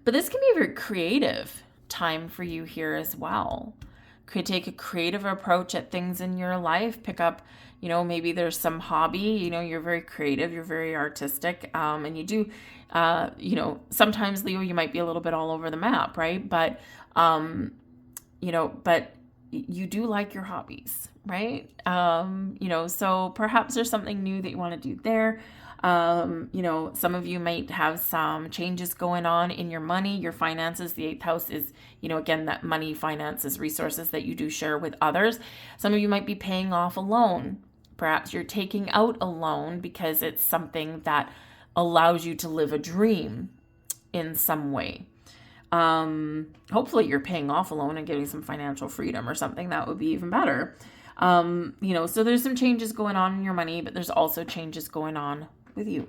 But this can be a very creative time for you here as well. Could take a creative approach at things in your life. Pick up, maybe there's some hobby, you're very creative, you're very artistic, and you do, sometimes, Leo, you might be a little bit all over the map, right? But, but you do like your hobbies, right? So perhaps there's something new that you want to do there. Some of you might have some changes going on in your money, your finances. The 8th house is, again, that money, finances, resources that you do share with others. Some of you might be paying off a loan. Perhaps you're taking out a loan because it's something that allows you to live a dream in some way. Hopefully you're paying off a loan and getting some financial freedom or something. That would be even better. So there's some changes going on in your money, but there's also changes going on with you.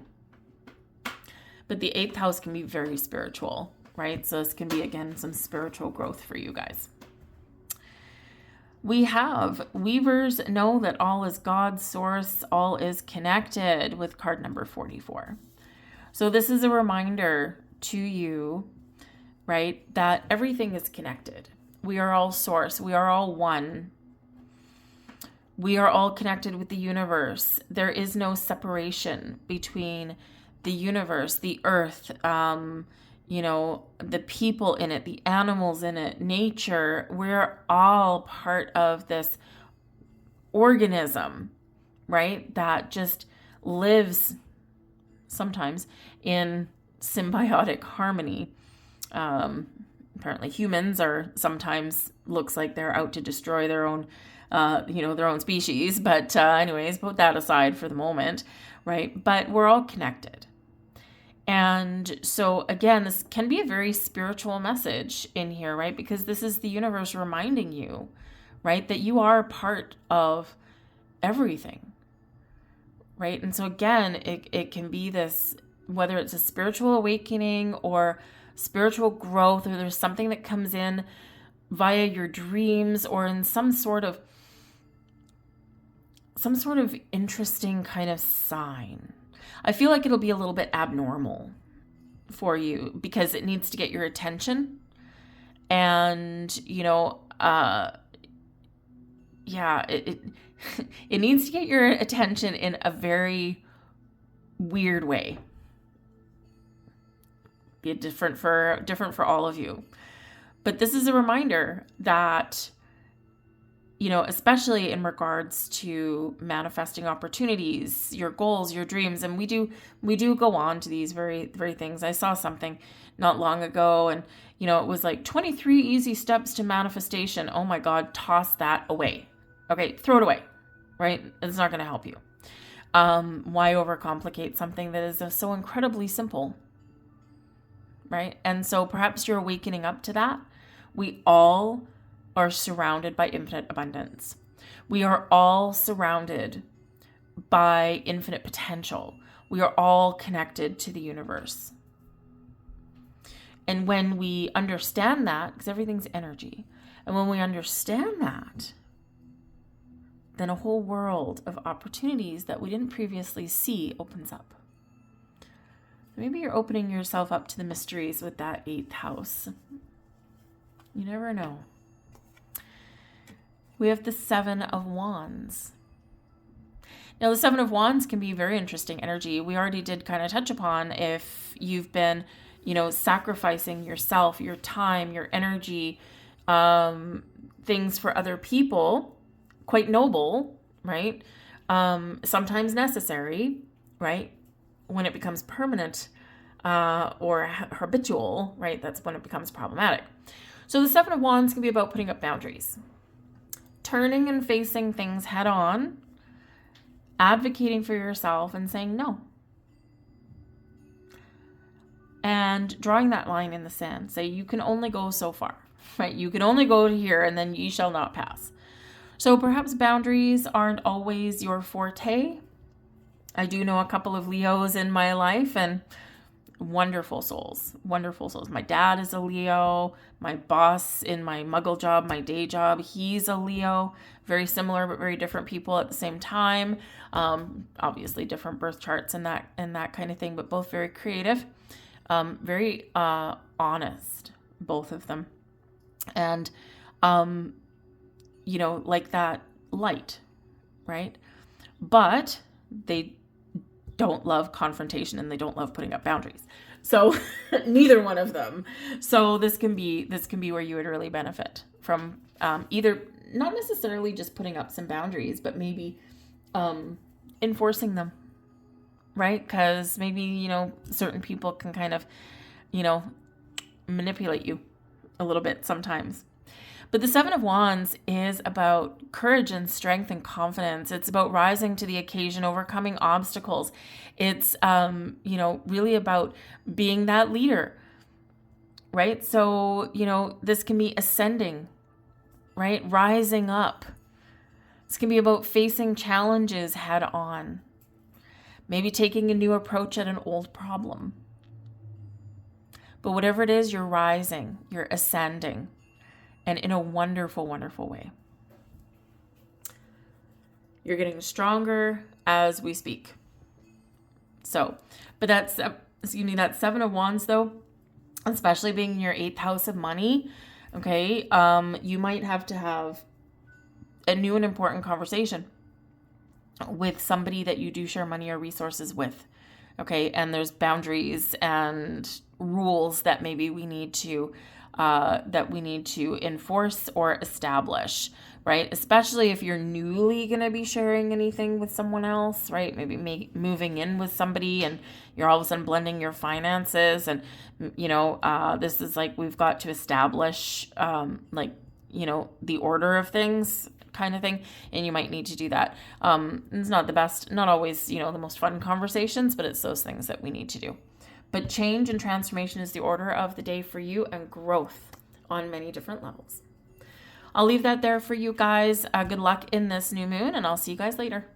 But the 8th house can be very spiritual, right? So this can be, again, some spiritual growth for you guys. We have weavers know that all is God's source, all is connected, with card number 44. So this is a reminder to you, right, that everything is connected. We are all source. We are all one. We are all connected with the universe. There is no separation between the universe, the earth, the people in it, the animals in it, nature. We're all part of this organism, right? That just lives sometimes in symbiotic harmony. Apparently humans are sometimes looks like they're out to destroy their own, their own species. But anyways, put that aside for the moment, right? But we're all connected. And so again, this can be a very spiritual message in here, right? Because this is the universe reminding you, right, that you are part of everything, right? And so again, it can be this, whether it's a spiritual awakening or spiritual growth, or there's something that comes in via your dreams or in some sort of interesting kind of sign. I feel like it'll be a little bit abnormal for you because it needs to get your attention. And, it needs to get your attention in a very weird way. Be different for all of you. But this is a reminder that, especially in regards to manifesting opportunities, your goals, your dreams, and we do go on to these very, very things. I saw something not long ago, and it was like 23 easy steps to manifestation. Oh my God, toss that away. Okay, throw it away, right? It's not going to help you. Why overcomplicate something that is so incredibly simple, right? And so perhaps you're awakening up to that. We all are surrounded by infinite abundance. We are all surrounded by infinite potential. We are all connected to the universe. And when we understand that, because everything's energy, and when we understand that, then a whole world of opportunities that we didn't previously see opens up. Maybe you're opening yourself up to the mysteries with that 8th house. You never know. We have the 7 of Wands. Now, the 7 of Wands can be very interesting energy. We already did kind of touch upon if you've been, sacrificing yourself, your time, your energy, things for other people. Quite noble, right? Sometimes necessary, right? When it becomes permanent or habitual, right? That's when it becomes problematic. So the 7 of Wands can be about putting up boundaries. Turning and facing things head on, advocating for yourself and saying no. And drawing that line in the sand. Say you can only go so far, right? You can only go to here and then ye shall not pass. So perhaps boundaries aren't always your forte. I do know a couple of Leos in my life and wonderful souls. My dad is a Leo. My boss in my muggle job, my day job, he's a Leo. Very similar, but very different people at the same time. Obviously different birth charts and that kind of thing, but both very creative, very honest, both of them. And, like that light, right? But they don't love confrontation and they don't love putting up boundaries. So neither one of them. So this can be where you would really benefit from either not necessarily just putting up some boundaries, but maybe enforcing them, right? Because maybe, certain people can kind of, manipulate you a little bit sometimes. But the 7 of Wands is about courage and strength and confidence. It's about rising to the occasion, overcoming obstacles. It's, really about being that leader, right? So, this can be ascending, right? Rising up. This can be about facing challenges head on. Maybe taking a new approach at an old problem. But whatever it is, you're rising, you're ascending. And in a wonderful, wonderful way. You're getting stronger as we speak. So, but that 7 of Wands though, especially being in your 8th house of money, okay, you might have to have a new and important conversation with somebody that you do share money or resources with, okay? And there's boundaries and rules that maybe we need to enforce or establish, right? Especially if you're newly going to be sharing anything with someone else, right? Maybe moving in with somebody and you're all of a sudden blending your finances and, this is like we've got to establish, the order of things kind of thing, and you might need to do that. It's not the best, not always, the most fun conversations, but it's those things that we need to do. But change and transformation is the order of the day for you, and growth on many different levels. I'll leave that there for you guys. Good luck in this new moon, and I'll see you guys later.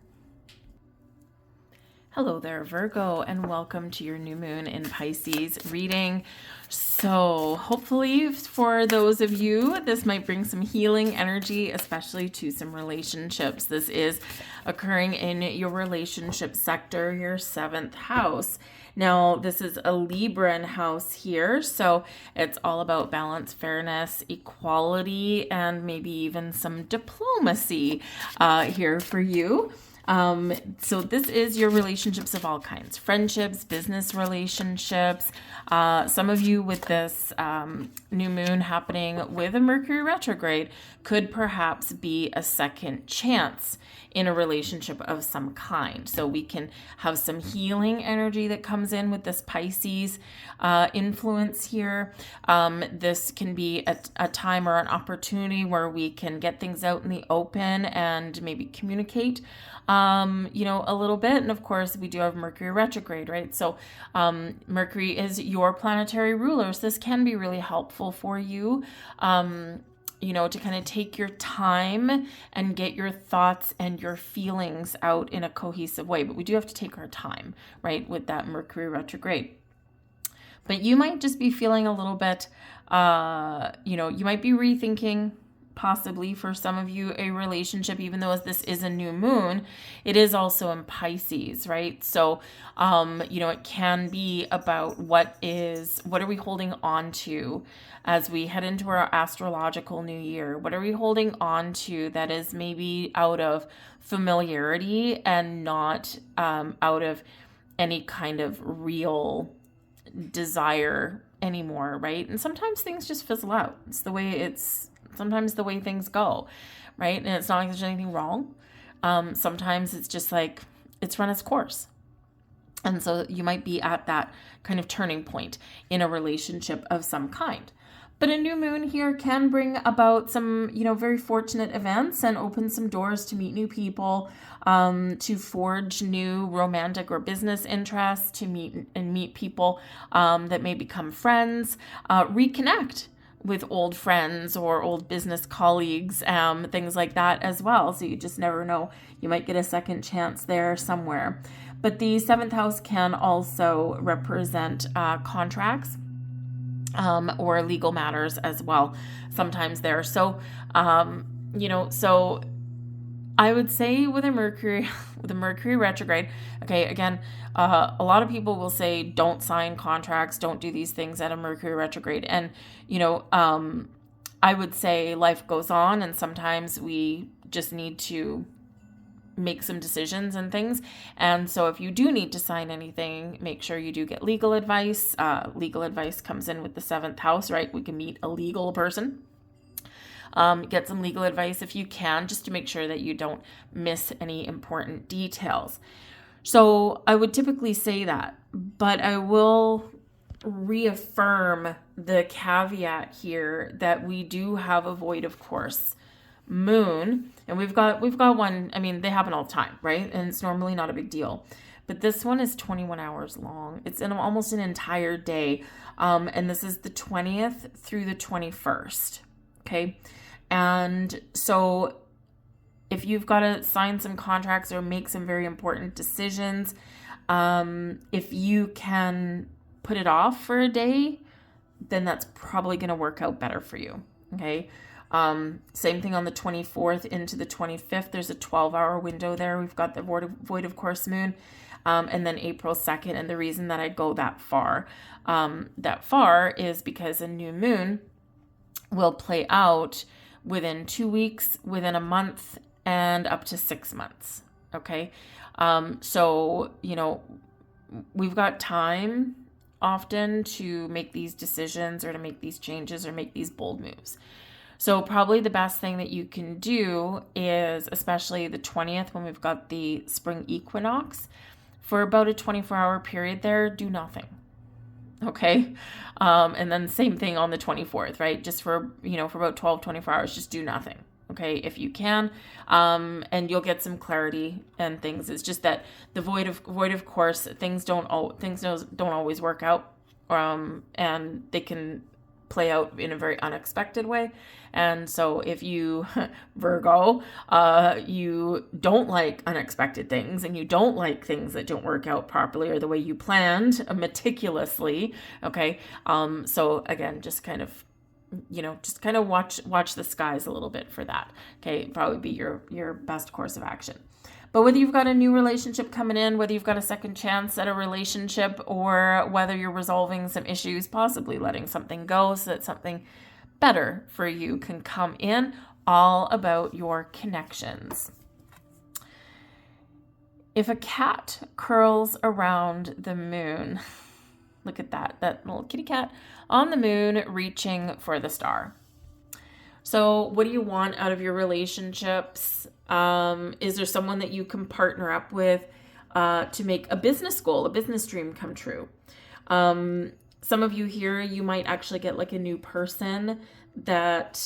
Hello there, Virgo, and welcome to your new moon in Pisces reading. So hopefully for those of you, this might bring some healing energy, especially to some relationships. This is occurring in your relationship sector, your 7th house. Now, this is a Libran house here, so it's all about balance, fairness, equality, and maybe even some diplomacy here for you. So this is your relationships of all kinds, friendships, business relationships. Some of you with this new moon happening with a Mercury retrograde could perhaps be a second chance in a relationship of some kind. So we can have some healing energy that comes in with this Pisces influence here. This can be a time or an opportunity where we can get things out in the open and maybe communicate a little bit. And of course, we do have Mercury retrograde, right? So Mercury is your planetary ruler. So this can be really helpful for you, to kind of take your time and get your thoughts and your feelings out in a cohesive way. But we do have to take our time, right, with that Mercury retrograde. But you might just be feeling a little bit, you might be rethinking possibly for some of you a relationship, even though this is a new moon, it is also in Pisces, right? So, it can be about what are we holding on to as we head into our astrological new year? What are we holding on to that is maybe out of familiarity and not out of any kind of real desire anymore, right? And sometimes things just fizzle out. Sometimes the way things go, right? And it's not like there's anything wrong. Sometimes it's just like it's run its course. And so you might be at that kind of turning point in a relationship of some kind. But a new moon here can bring about some, very fortunate events and open some doors to meet new people, to forge new romantic or business interests, to meet people that may become friends, reconnect with old friends or old business colleagues, things like that as well. So you just never know. You might get a second chance there somewhere. But the 7th house can also represent contracts or legal matters as well sometimes there. So, so I would say with a Mercury retrograde, okay, again, a lot of people will say don't sign contracts, don't do these things at a Mercury retrograde. And, I would say life goes on, and sometimes we just need to make some decisions and things. And so if you do need to sign anything, make sure you do get legal advice. Legal advice comes in with the 7th house, right? We can meet a legal person. Get some legal advice if you can, just to make sure that you don't miss any important details. So I would typically say that, but I will reaffirm the caveat here that we do have a void of course moon, and we've got one. I mean, they happen all the time, right? And it's normally not a big deal, but this one is 21 hours long. It's in almost an entire day, and this is the 20th through the 21st. Okay, and so if you've got to sign some contracts or make some very important decisions, if you can put it off for a day, then that's probably going to work out better for you. Okay. Same thing on the 24th into the 25th. There's a 12-hour window there. We've got the void of course moon, and then April 2nd. And the reason that I go that far is because a new moon will play out within 2 weeks, within a month, and up to 6 months. Okay. So, we've got time often to make these decisions or to make these changes or make these bold moves. So probably the best thing that you can do is, especially the 20th when we've got the spring equinox, for about a 24-hour period there, do nothing. Okay. And then same thing on the 24th, right? Just for about 12, 24 hours, just do nothing. okay, if you can, and you'll get some clarity and things. It's just that the void of course, things don't always work out, and they can play out in a very unexpected way. And so if you, Virgo, you don't like unexpected things, and you don't like things that don't work out properly or the way you planned meticulously, okay? So again, just kind of watch the skies a little bit for that, okay? Probably be your best course of action. But whether you've got a new relationship coming in, whether you've got a second chance at a relationship, or whether you're resolving some issues, possibly letting something go so that something better for you can come in, all about your connections. If a cat curls around the moon, look at that little kitty cat on the moon reaching for the star. So what do you want out of your relationships? Is there someone that you can partner up with to make a business goal, a business dream come true? Some of you here, you might actually get like a new person that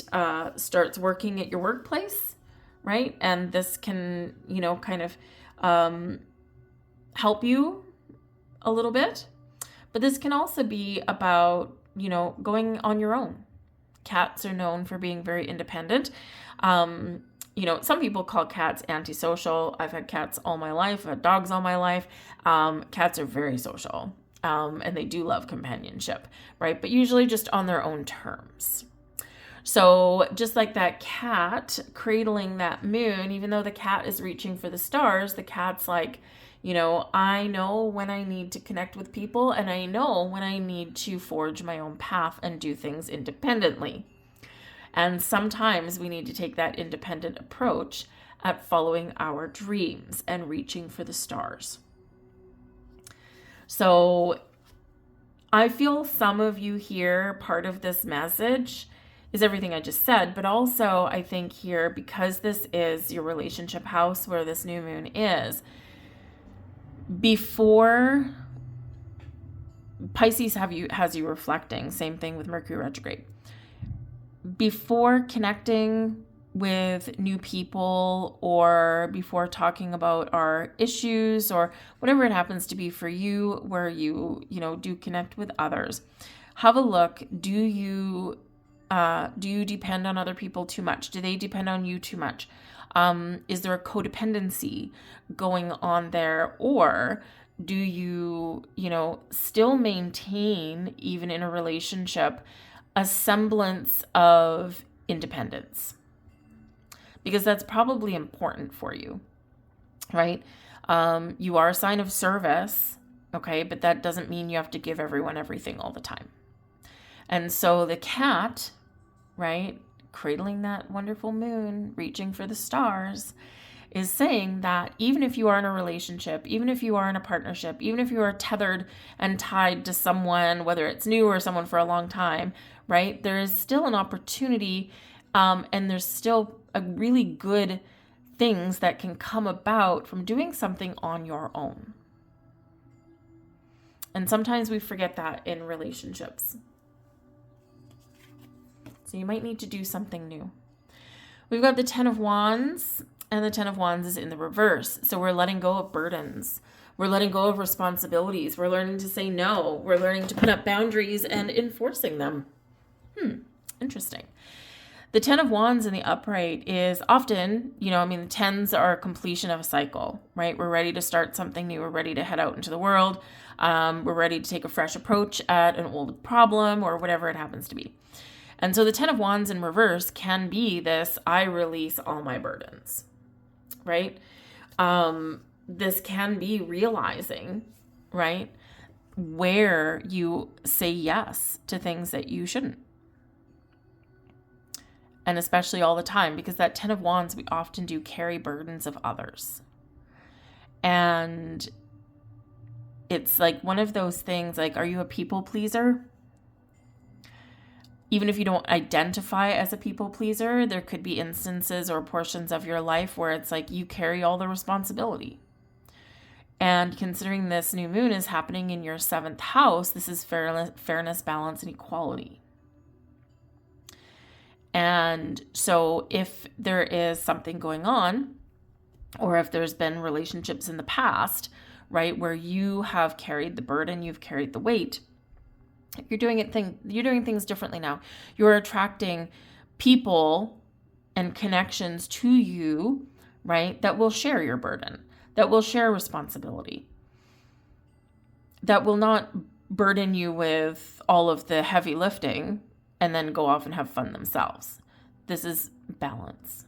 starts working at your workplace, right? And this can, kind of help you a little bit. But this can also be about, going on your own. Cats are known for being very independent. Some people call cats antisocial. I've had cats all my life. I've had dogs all my life. Cats are very social. And they do love companionship, right? But usually just on their own terms. So just like that cat cradling that moon, even though the cat is reaching for the stars, the cat's like, I know when I need to connect with people, and I know when I need to forge my own path and do things independently. And sometimes we need to take that independent approach at following our dreams and reaching for the stars. So I feel some of you here, part of this message is everything I just said, but also I think here, because this is your relationship house where this new moon is, before Pisces has you reflecting, same thing with Mercury retrograde. Before connecting with new people, or before talking about our issues, or whatever it happens to be for you, where you do connect with others, have a look. Do you depend on other people too much? Do they depend on you too much? Is there a codependency going on there? Or do you, still maintain, even in a relationship, a semblance of independence? Because that's probably important for you, right? You are a sign of service, okay? But that doesn't mean you have to give everyone everything all the time. And so the cat, right, cradling that wonderful moon, reaching for the stars, is saying that even if you are in a relationship, even if you are in a partnership, even if you are tethered and tied to someone, whether it's new or someone for a long time, right, there is still an opportunity, and there's still a really good things that can come about from doing something on your own. And sometimes we forget that in relationships. So you might need to do something new. We've got the 10 of Wands, and the 10 of Wands is in the reverse. So we're letting go of burdens. We're letting go of responsibilities. We're learning to say no. We're learning to put up boundaries and enforcing them. Interesting. The 10 of Wands in the upright is often, the 10s are a completion of a cycle, right? We're ready to start something new. We're ready to head out into the world. We're ready to take a fresh approach at an old problem or whatever it happens to be. And so the 10 of Wands in reverse can be this, I release all my burdens, right? This can be realizing, right, where you say yes to things that you shouldn't. And especially all the time, because that 10 of Wands, we often do carry burdens of others. And it's like one of those things, like, are you a people pleaser? Even if you don't identify as a people pleaser, there could be instances or portions of your life where it's like you carry all the responsibility. And considering this new moon is happening in your 7th house, this is fairness, balance, and equality. And so if there is something going on, or if there's been relationships in the past, right, where you have carried the burden, you've carried the weight, you're doing things differently now. You're attracting people and connections to you, right, that will share your burden, that will share responsibility, that will not burden you with all of the heavy lifting and then go off and have fun themselves. This is balance.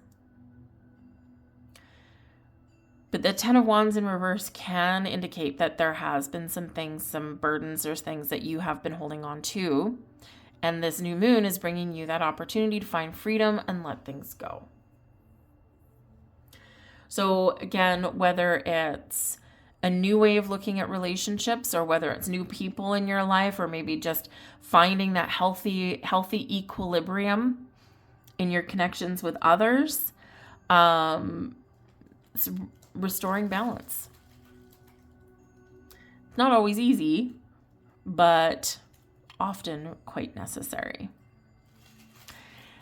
But the Ten of Wands in reverse can indicate that there has been some things, some burdens or things that you have been holding on to. And this new moon is bringing you that opportunity to find freedom and let things go. So again, whether it's a new way of looking at relationships, or whether it's new people in your life, or maybe just finding that healthy equilibrium in your connections with others, it's restoring balance. It's not always easy, but often quite necessary.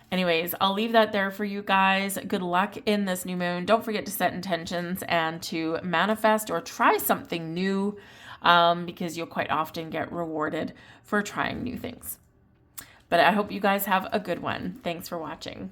Anyways, I'll leave that there for you guys. Good luck in this new moon. Don't forget to set intentions and to manifest or try something new, because you'll quite often get rewarded for trying new things. But I hope you guys have a good one. Thanks for watching.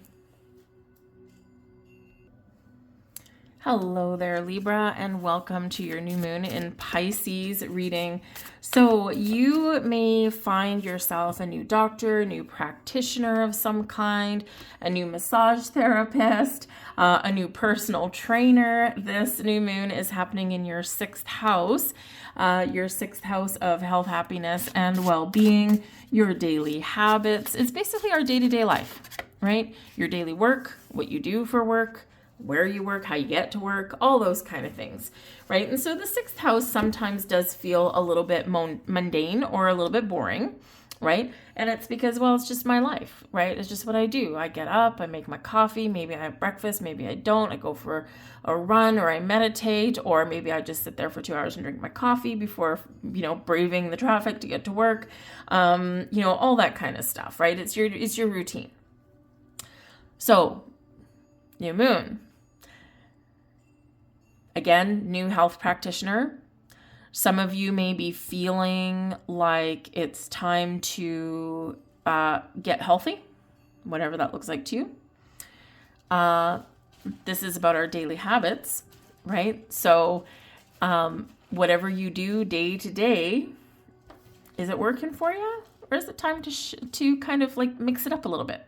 Hello there, Libra, and welcome to your new moon in Pisces reading. So you may find yourself a new doctor, a new practitioner of some kind, a new massage therapist, a new personal trainer. This new moon is happening in your 6th house, of health, happiness, and well-being, your daily habits. It's basically our day-to-day life, right? Your daily work, what you do for work, where you work, how you get to work, all those kind of things, right? And so the 6th house sometimes does feel a little bit mundane or a little bit boring, right? And it's because, well, it's just my life, right? It's just what I do. I get up, I make my coffee, maybe I have breakfast, maybe I don't. I go for a run, or I meditate, or maybe I just sit there for 2 hours and drink my coffee before, braving the traffic to get to work, all that kind of stuff, right? It's your routine. So, new moon. Again, new health practitioner. Some of you may be feeling like it's time to get healthy, whatever that looks like to you. This is about our daily habits, right? So whatever you do day to day, is it working for you? Or is it time to kind of like mix it up a little bit?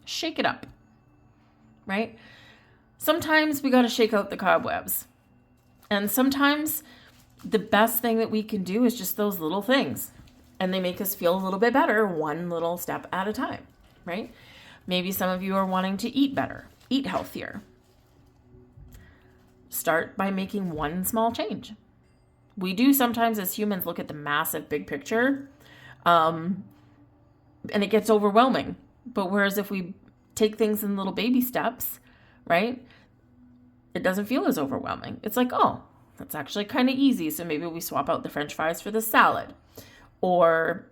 Shake it up, right? Sometimes we got to shake out the cobwebs. And sometimes the best thing that we can do is just those little things. And they make us feel a little bit better, one little step at a time, right? Maybe some of you are wanting to eat better, eat healthier. Start by making one small change. We do sometimes as humans look at the massive big picture, and it gets overwhelming. But whereas if we take things in little baby steps, right, it doesn't feel as overwhelming. It's like, oh, that's actually kind of easy. So maybe we swap out the French fries for the salad. Or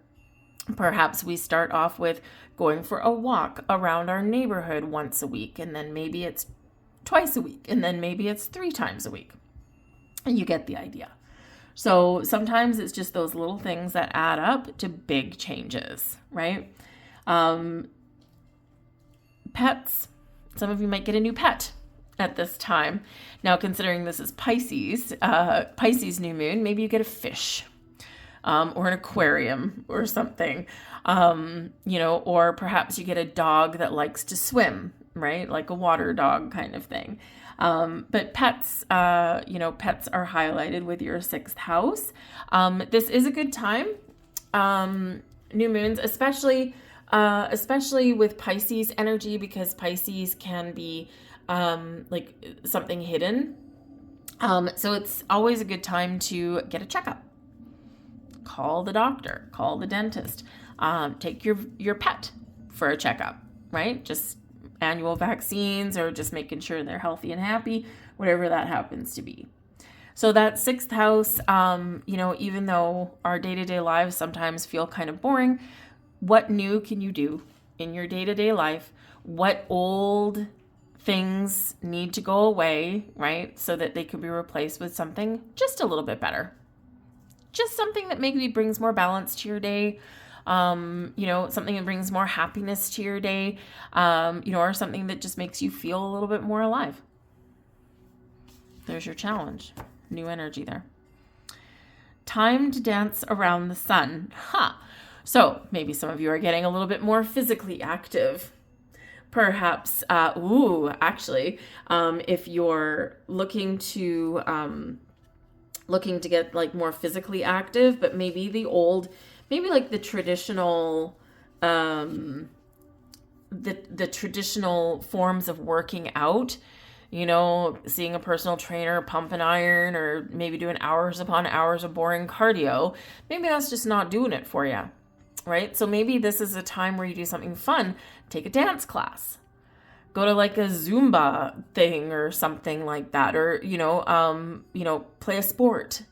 perhaps we start off with going for a walk around our neighborhood once a week. And then maybe it's twice a week. And then maybe it's 3 times a week. And you get the idea. So sometimes it's just those little things that add up to big changes, right? Pets. Some of you might get a new pet at this time. Now, considering this is Pisces new moon, maybe you get a fish, or an aquarium or something, or perhaps you get a dog that likes to swim, right? Like a water dog kind of thing. But pets, pets are highlighted with your 6th house. This is a good time. New moons, especially with Pisces energy, because Pisces can be like something hidden. So it's always a good time to get a checkup. Call the doctor, call the dentist, take your pet for a checkup, right? Just annual vaccines, or just making sure they're healthy and happy, whatever that happens to be. So that 6th house, even though our day-to-day lives sometimes feel kind of boring, what new can you do in your day-to-day life what old things need to go away, right? So that they can be replaced with something just a little bit better. Just something that maybe brings more balance to your day. Something that brings more happiness to your day, or something that just makes you feel a little bit more alive. There's your challenge. New energy there. Time to dance around the sun. So maybe some of you are getting a little bit more physically active. Perhaps, if you're looking to get like more physically active, but maybe like the traditional, the traditional forms of working out, seeing a personal trainer pump and iron, or maybe doing hours upon hours of boring cardio. Maybe that's just not doing it for you, right? So maybe this is a time where you do something fun. Take a dance class. Go to like a Zumba thing or something like that, or, play a sport,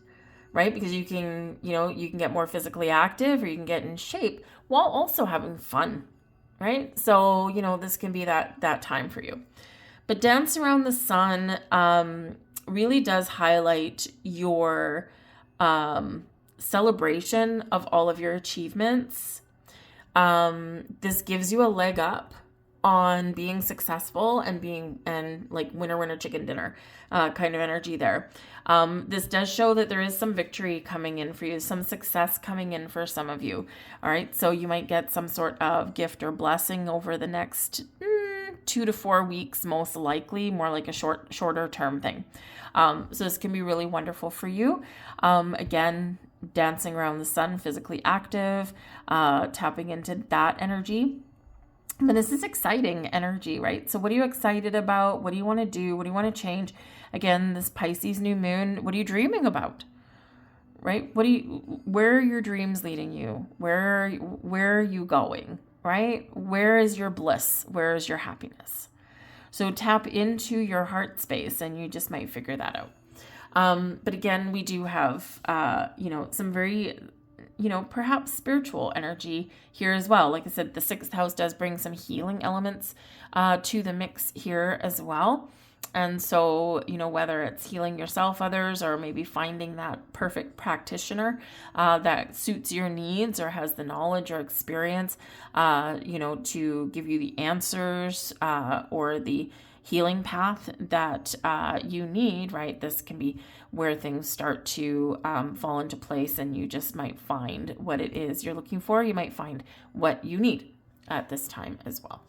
right? Because you can get more physically active, or you can get in shape while also having fun, right? So, this can be that time for you. But Dance Around the Sun really does highlight your celebration of all of your achievements. This gives you a leg up on being successful and like winner chicken dinner kind of energy there. This does show that there is some victory coming in for you, some success coming in for some of you. All right, so you might get some sort of gift or blessing over the next 2 to 4 weeks, most likely, more like a shorter term thing. So this can be really wonderful for you. Again, dancing around the sun, physically active, tapping into that energy. But this is exciting energy, right? So what are you excited about? What do you want to do? What do you want to change? Again, this Pisces new moon, what are you dreaming about? Right? Where are your dreams leading you? Where are you going? Right? Where is your bliss? Where is your happiness? So tap into your heart space and you just might figure that out. But again, we do have, some very, perhaps spiritual energy here as well. Like I said, the 6th house does bring some healing elements to the mix here as well. And so, whether it's healing yourself, others, or maybe finding that perfect practitioner that suits your needs or has the knowledge or experience, to give you the answers or the healing path that you need, right? This can be where things start to fall into place, and you just might find what it is you're looking for. You might find what you need at this time as well.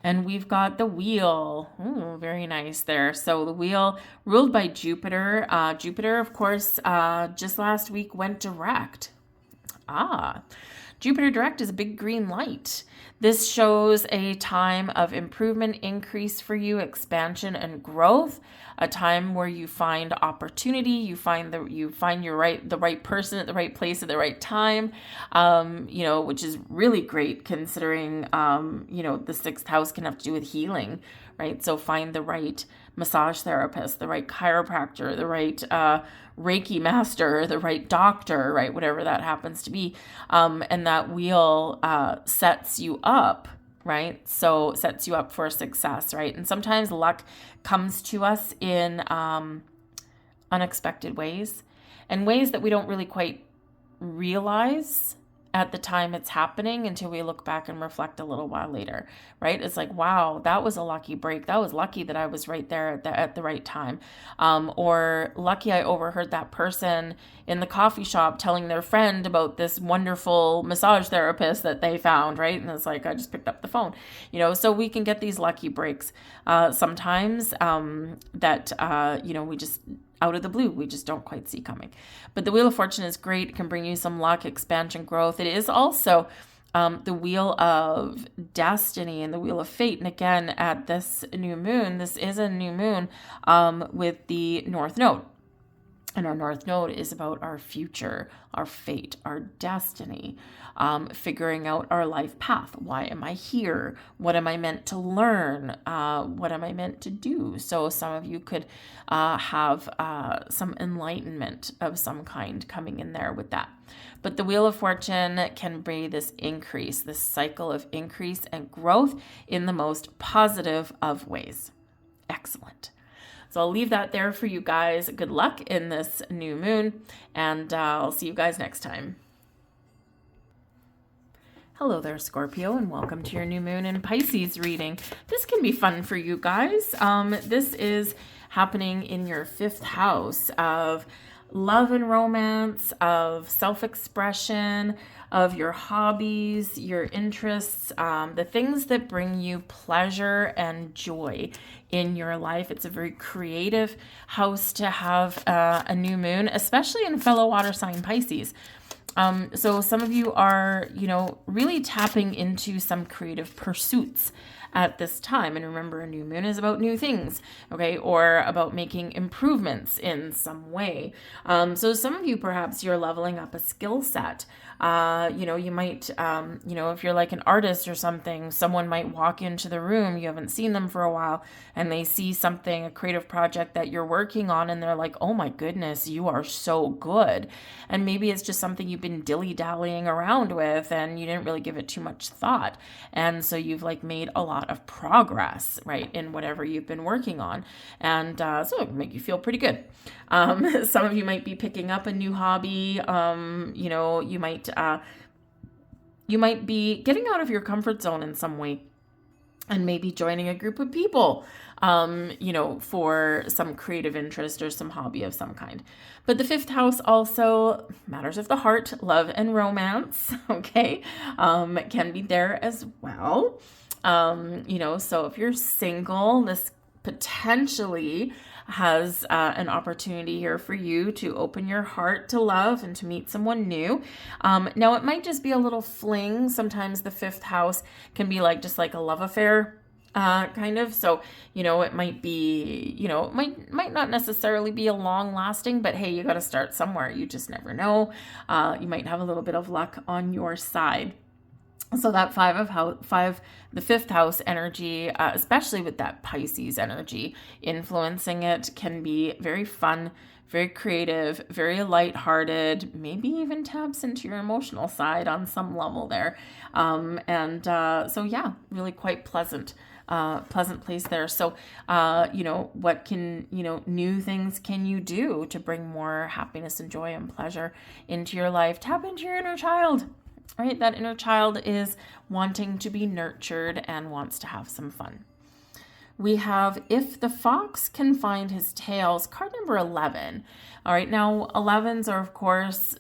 And we've got the wheel. Ooh, very nice there. So the wheel ruled by Jupiter. Jupiter, of course, just last week went direct. Jupiter direct is a big green light. This shows a time of improvement, increase for you, expansion and growth, a time where you find opportunity, you find the right person at the right place at the right time, which is really great considering, the 6th house can have to do with healing, right? So find the right massage therapist, the right chiropractor, the right Reiki master, the right doctor, right? Whatever that happens to be. And that wheel sets you up, right? So sets you up for success, right? And sometimes luck comes to us in unexpected ways, and ways that we don't really quite realize at the time it's happening until we look back and reflect a little while later, right? It's like, wow, that was a lucky break. That was lucky that I was right there at the right time. Or lucky I overheard that person in the coffee shop telling their friend about this wonderful massage therapist that they found, right? And it's like, I just picked up the phone, so we can get these lucky breaks sometimes that, we just, out of the blue, we just don't quite see coming. But the Wheel of Fortune is great. It can bring you some luck, expansion, growth. It is also the Wheel of Destiny and the Wheel of Fate. And again, at this new moon, this is a new moon with the North Node. And our North Node is about our future, our fate, our destiny, figuring out our life path. Why am I here? What am I meant to learn? What am I meant to do? So some of you could have some enlightenment of some kind coming in there with that. But the Wheel of Fortune can bring this increase, this cycle of increase and growth in the most positive of ways. Excellent. So I'll leave that there for you guys. Good luck in this new moon, and I'll see you guys next time. Hello there, Scorpio, and welcome to your new moon in Pisces reading. This can be fun for you guys. This is happening in your 5th house of love and romance, of self-expression, of your hobbies, your interests, the things that bring you pleasure and joy in your life. It's a very creative house to have a new moon, especially in fellow water sign Pisces. So some of you are, really tapping into some creative pursuits at this time. And remember, a new moon is about new things, okay, or about making improvements in some way. So some of you, perhaps you're leveling up a skill set. You might, if you're like an artist or something, someone might walk into the room, you haven't seen them for a while, and they see something, a creative project that you're working on, and they're like, oh my goodness, you are so good. And maybe it's just something you've been dilly-dallying around with, and you didn't really give it too much thought. And so you've like made a lot of progress, right, in whatever you've been working on. And so it can make you feel pretty good. Some of you might be picking up a new hobby. You might be getting out of your comfort zone in some way and maybe joining a group of people, for some creative interest or some hobby of some kind. But the 5th house also, matters of the heart, love and romance, okay, can be there as well. So if you're single, this potentially has an opportunity here for you to open your heart to love and to meet someone new. Now, it might just be a little fling. Sometimes the 5th house can be just like a love affair, kind of. So, it might be, it might not necessarily be a long lasting, but hey, you got to start somewhere. You just never know. You might have a little bit of luck on your side. So that the 5th house energy, especially with that Pisces energy influencing it, can be very fun, very creative, very lighthearted, maybe even taps into your emotional side on some level there. So yeah, really quite pleasant place there. So, what can, new things can you do to bring more happiness and joy and pleasure into your life? Tap into your inner child. Right? That inner child is wanting to be nurtured and wants to have some fun. We have If the Fox Can Find His Tails, card number 11. All right. Now, 11s are, of course,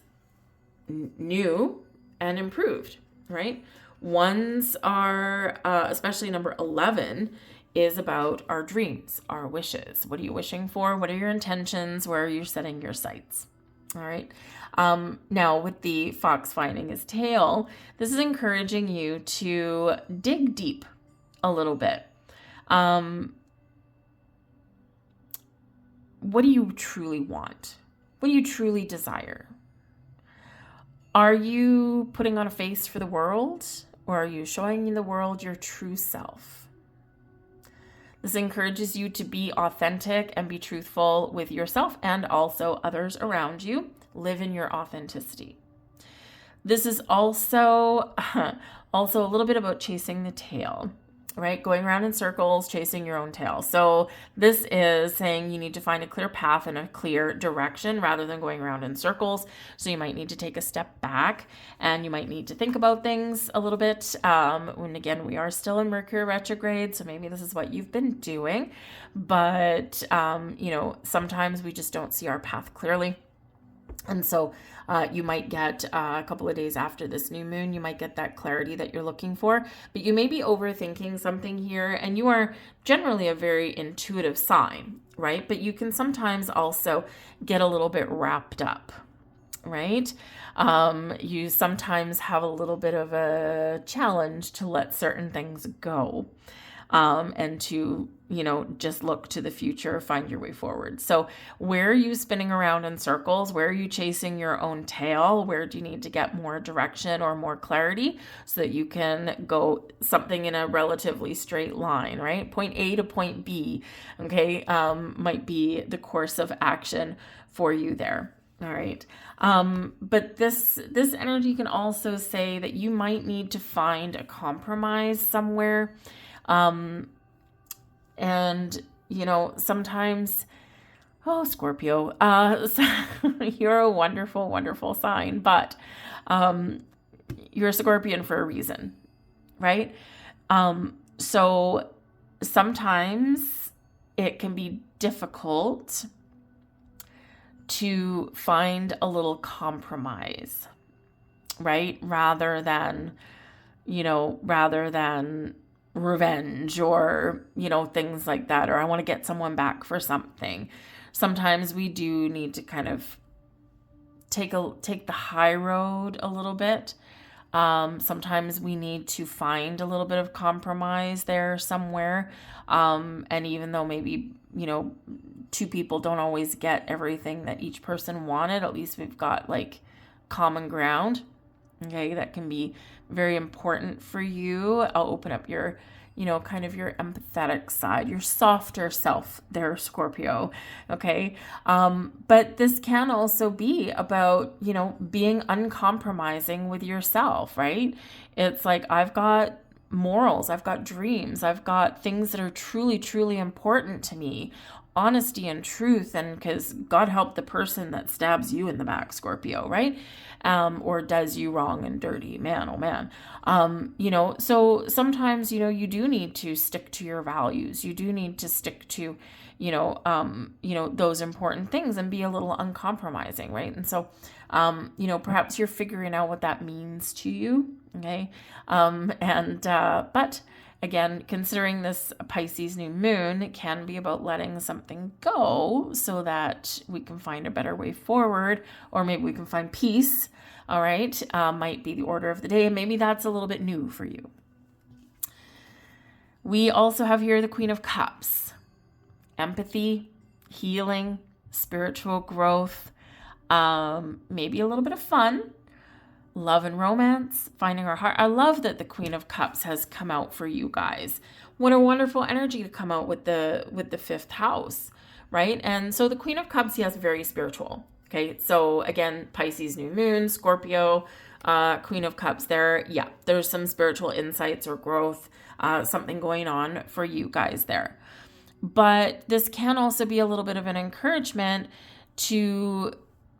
new and improved, right? Ones are, especially number 11, is about our dreams, our wishes. What are you wishing for? What are your intentions? Where are you setting your sights? All right. Now, with the fox finding his tail, this is encouraging you to dig deep a little bit. What do you truly want? What do you truly desire? Are you putting on a face for the world, or are you showing the world your true self? This encourages you to be authentic and be truthful with yourself and also others around you. Live in your authenticity. This is also a little bit about chasing the tail, right? Going around in circles, chasing your own tail. So this is saying you need to find a clear path and a clear direction rather than going around in circles. So you might need to take a step back and you might need to think about things a little bit. When again, we are still in Mercury retrograde, so maybe this is what you've been doing. But, sometimes we just don't see our path clearly. And so you might get a couple of days after this new moon, you might get that clarity that you're looking for, but you may be overthinking something here, and you are generally a very intuitive sign, right? But you can sometimes also get a little bit wrapped up, right? You sometimes have a little bit of a challenge to let certain things go. and to, just look to the future, find your way forward. So where are you spinning around in circles? Where are you chasing your own tail? Where do you need to get more direction or more clarity so that you can go something in a relatively straight line, right? Point A to point B, okay, might be the course of action for you there. All right. But this energy can also say that you might need to find a compromise somewhere. And, sometimes, Scorpio, you're a wonderful, wonderful sign, but you're a Scorpion for a reason, right? So sometimes it can be difficult to find a little compromise, right? Rather than revenge or, things like that, or I want to get someone back for something. Sometimes we do need to kind of take the high road a little bit. Sometimes we need to find a little bit of compromise there somewhere. And even though maybe, two people don't always get everything that each person wanted, at least we've got like common ground. Okay, that can be very important for you. I'll open up your, kind of your empathetic side, your softer self there, Scorpio. Okay. But this can also be about, being uncompromising with yourself, right? It's like, I've got morals, I've got dreams, I've got things that are truly, truly important to me. Honesty and truth, and because God help the person that stabs you in the back, Scorpio, right? Or does you wrong and dirty, man, oh man. So sometimes, you do need to stick to your values. You do need to stick to, those important things and be a little uncompromising, right? And so, perhaps you're figuring out what that means to you, okay? But again, considering this Pisces new moon, it can be about letting something go so that we can find a better way forward, or maybe we can find peace. All right. Might be the order of the day. Maybe that's a little bit new for you. We also have here the Queen of Cups. Empathy, healing, spiritual growth, maybe a little bit of fun. Love and romance, finding our heart. I love that the Queen of Cups has come out for you guys. What a wonderful energy to come out with the fifth house, right? And so the Queen of Cups, yes, very spiritual. Okay, so again, Pisces new moon, Scorpio, Queen of Cups there. Yeah, there's some spiritual insights or growth, something going on for you guys there. But this can also be a little bit of an encouragement to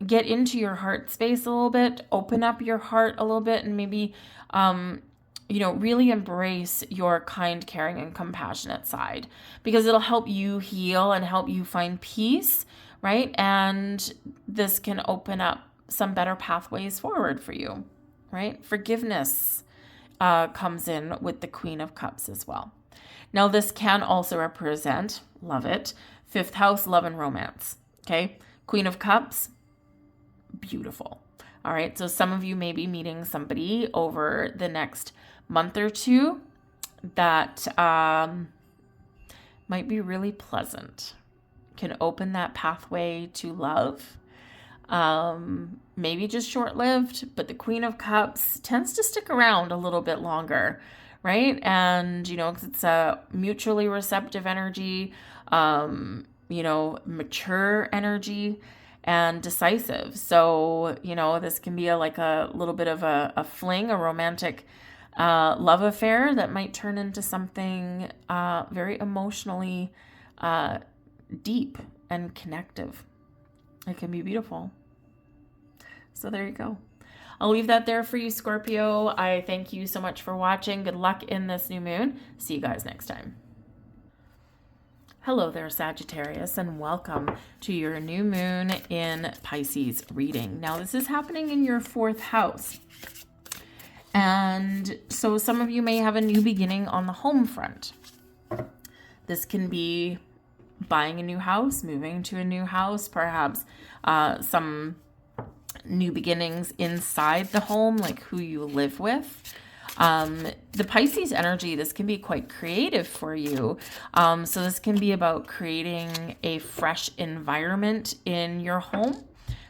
get into your heart space a little bit, open up your heart a little bit, and maybe, really embrace your kind, caring, and compassionate side, because it'll help you heal and help you find peace, right? And this can open up some better pathways forward for you, right? Forgiveness comes in with the Queen of Cups as well. Now, this can also represent, love it, fifth house, love and romance, okay? Queen of Cups, beautiful. All right. So some of you may be meeting somebody over the next month or two that might be really pleasant, can open that pathway to love. Maybe just short-lived, but the Queen of Cups tends to stick around a little bit longer, right? And, 'cause it's a mutually receptive energy, mature energy, and decisive. So, this can be a little bit of a fling, a romantic love affair that might turn into something very emotionally deep and connective. It can be beautiful. So there you go. I'll leave that there for you, Scorpio. I thank you so much for watching. Good luck in this new moon. See you guys next time. Hello there, Sagittarius, and welcome to your new moon in Pisces reading. Now, this is happening in your fourth house. And so some of you may have a new beginning on the home front. This can be buying a new house, moving to a new house, perhaps some new beginnings inside the home, like who you live with. The Pisces energy, this can be quite creative for you. So this can be about creating a fresh environment in your home.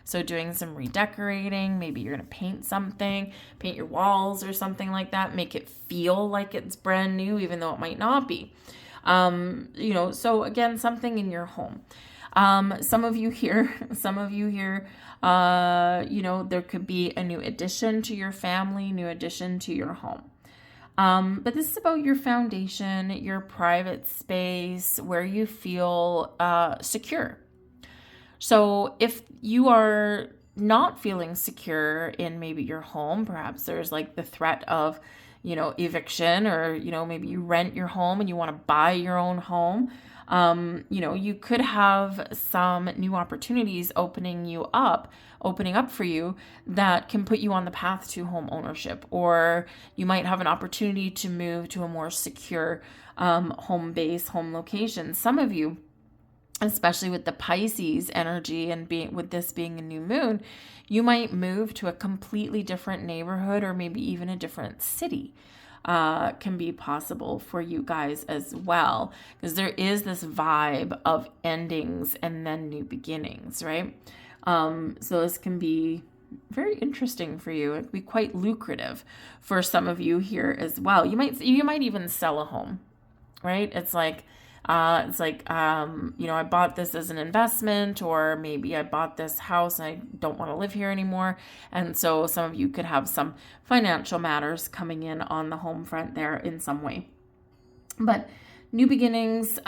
So doing some redecorating, maybe you're going to paint something, paint your walls or something like that, make it feel like it's brand new, even though it might not be. So again, something in your home. Some of you here, there could be a new addition to your family, new addition to your home. But this is about your foundation, your private space, where you feel secure. So if you are not feeling secure in maybe your home, perhaps there's like the threat of, eviction, or, maybe you rent your home and you want to buy your own home. You could have some new opportunities opening up for you that can put you on the path to home ownership, or you might have an opportunity to move to a more secure home location. Some of you, especially with the Pisces energy and with this being a new moon, you might move to a completely different neighborhood or maybe even a different city. Can be possible for you guys as well, because there is this vibe of endings and then new beginnings, right? So this can be very interesting for you. It could be quite lucrative for some of you here as well. You might even sell a home, right? It's like, I bought this as an investment, or maybe I bought this house and I don't want to live here anymore. And so some of you could have some financial matters coming in on the home front there in some way. But new beginnings,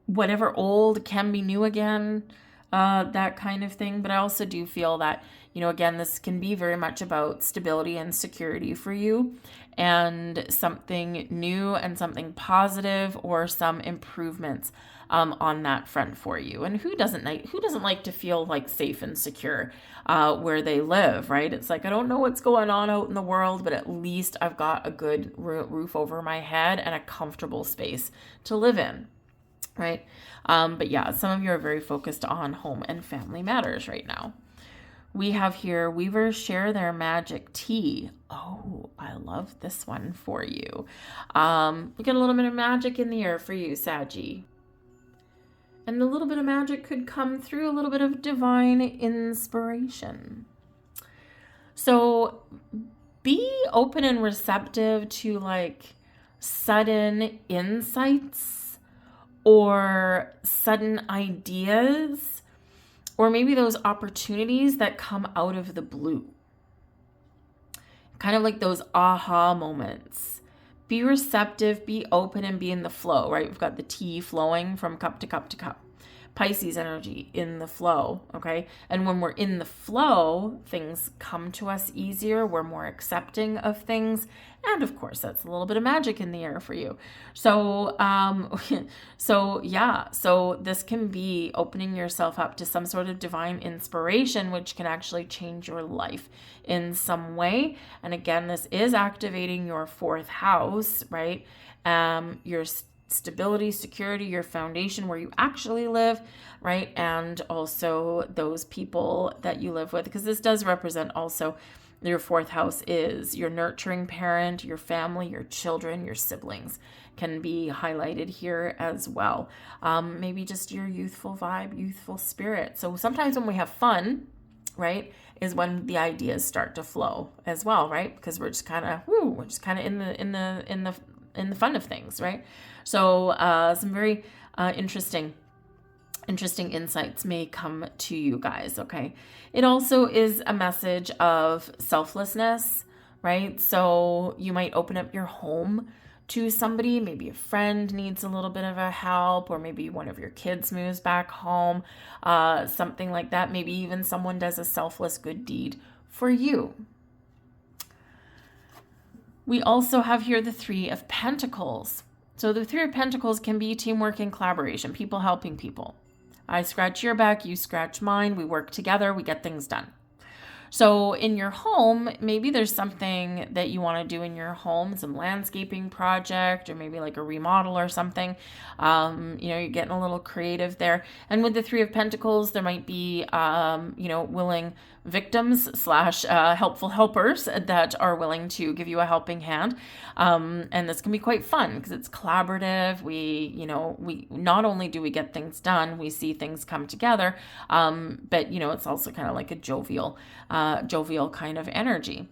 whatever old can be new again, that kind of thing. But I also do feel that, again, this can be very much about stability and security for you, and something new and something positive, or some improvements on that front for you. And who doesn't like to feel like safe and secure where they live, right? It's like, I don't know what's going on out in the world, but at least I've got a good roof over my head and a comfortable space to live in, right? But yeah, some of you are very focused on home and family matters right now. We have here, weavers share their magic tea. Oh, I love this one for you. We get a little bit of magic in the air for you, Saggy. And a little bit of magic could come through a little bit of divine inspiration. So be open and receptive to like sudden insights or sudden ideas, or maybe those opportunities that come out of the blue. Kind of like those aha moments. Be receptive, be open, and be in the flow, right? We've got the tea flowing from cup to cup to cup. Pisces energy in the flow, okay? And when we're in the flow, things come to us easier. We're more accepting of things. And of course, that's a little bit of magic in the air for you. So, so this can be opening yourself up to some sort of divine inspiration, which can actually change your life in some way. And again, this is activating your fourth house, right? Your stability, security, your foundation, where you actually live, right? And also those people that you live with, because this does represent also your fourth house is your nurturing parent, your family, your children, your siblings can be highlighted here as well. Maybe just your youthful vibe, youthful spirit. So sometimes when we have fun, right, is when the ideas start to flow as well, right? Because we're just kind of in the fun of things, right? So some very interesting insights may come to you guys, okay? It also is a message of selflessness, right? So you might open up your home to somebody. Maybe a friend needs a little bit of a help, or maybe one of your kids moves back home, something like that. Maybe even someone does a selfless good deed for you. We also have here the Three of Pentacles. So the Three of Pentacles can be teamwork and collaboration, people helping people. I scratch your back, you scratch mine, we work together, we get things done. So in your home, maybe there's something that you want to do in your home, some landscaping project, or maybe like a remodel or something. You're getting a little creative there. And with the Three of Pentacles, there might be, willing victims slash helpful helpers that are willing to give you a helping hand. And this can be quite fun because it's collaborative. We not only do we get things done, we see things come together, but it's also kind of like a jovial kind of energy.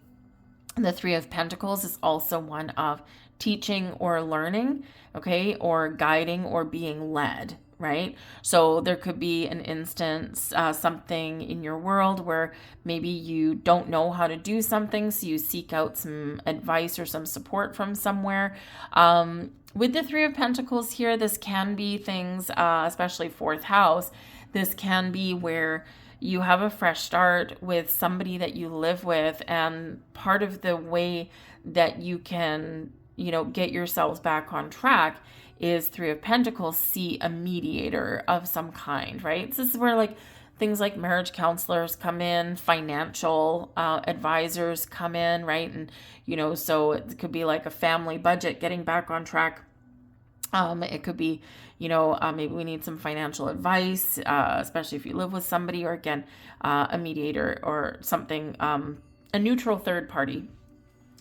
The Three of Pentacles is also one of teaching or learning, okay, or guiding or being led, right? So there could be an instance, something in your world where maybe you don't know how to do something, so you seek out some advice or some support from somewhere. With the Three of Pentacles here, this can be things, especially fourth house, this can be where you have a fresh start with somebody that you live with, and part of the way that you can, get yourselves back on track is Three of Pentacles, see a mediator of some kind, right? So this is where like things like marriage counselors come in, financial advisors come in, right? And, so it could be like a family budget getting back on track. It could be, maybe we need some financial advice, especially if you live with somebody, or again, a mediator or something, a neutral third party,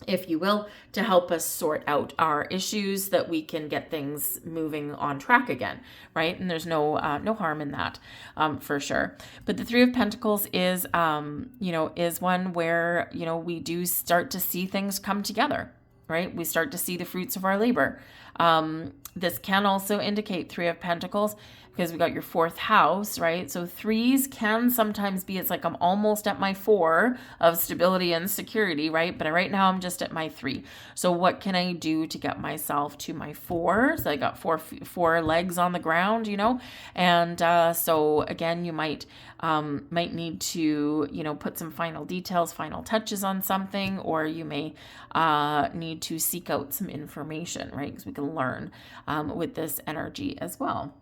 if you will, to help us sort out our issues, that we can get things moving on track again, right? And there's no harm in that, for sure. But the Three of Pentacles is, is one where, we do start to see things come together, right? We start to see the fruits of our labor. This can also indicate Three of Pentacles because we got your fourth house, right? So threes can sometimes be, it's like I'm almost at my 4 of stability and security, right? But right now I'm just at my 3. So what can I do to get myself to my 4? So I got four legs on the ground, And so again, you might need to, put some final details, final touches on something, or you may need to seek out some information, right? Because we can learn with this energy as well.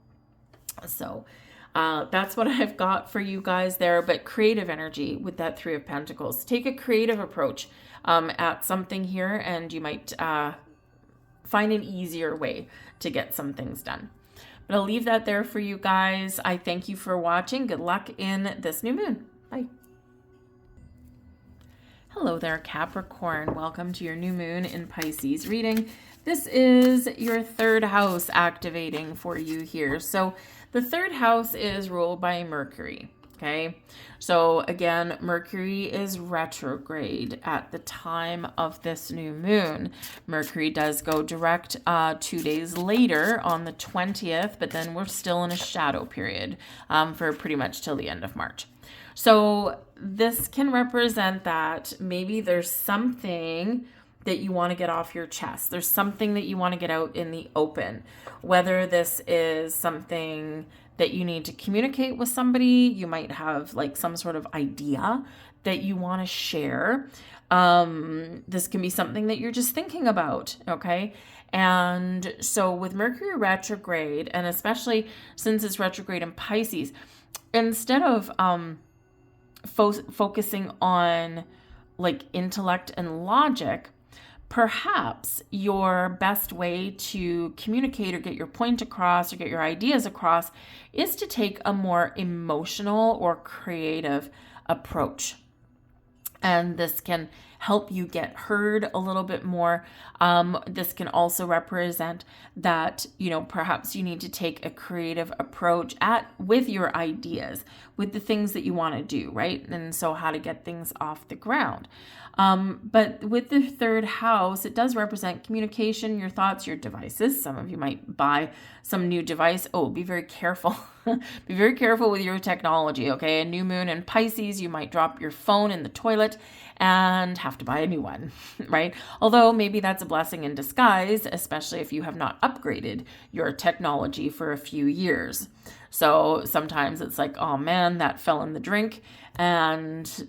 So that's what I've got for you guys there. But creative energy with that Three of Pentacles. Take a creative approach at something here, and you might find an easier way to get some things done. But I'll leave that there for you guys. I thank you for watching. Good luck in this new moon. Bye. Hello there, Capricorn. Welcome to your new moon in Pisces reading. This is your third house activating for you here. So the third house is ruled by Mercury. Okay. So again, Mercury is retrograde at the time of this new moon. Mercury does go direct 2 days later on the 20th, but then we're still in a shadow period for pretty much till the end of March. So this can represent that maybe there's something that you want to get off your chest. There's something that you want to get out in the open, whether this is something that you need to communicate with somebody. You might have like some sort of idea that you want to share. This can be something that you're just thinking about. Okay. And so with Mercury retrograde, and especially since it's retrograde in Pisces, instead of, focusing on like intellect and logic, perhaps your best way to communicate or get your point across or get your ideas across is to take a more emotional or creative approach. And this can help you get heard a little bit more. This can also represent that, perhaps you need to take a creative approach with your ideas, with the things that you want to do, right? And so how to get things off the ground. But with the third house, it does represent communication, your thoughts, your devices. Some of you might buy some new device. Oh, be very careful. Be very careful with your technology, okay? A new moon in Pisces, you might drop your phone in the toilet and have to buy a new one, right? Although maybe that's a blessing in disguise, especially if you have not upgraded your technology for a few years. So sometimes it's like, oh man, that fell in the drink and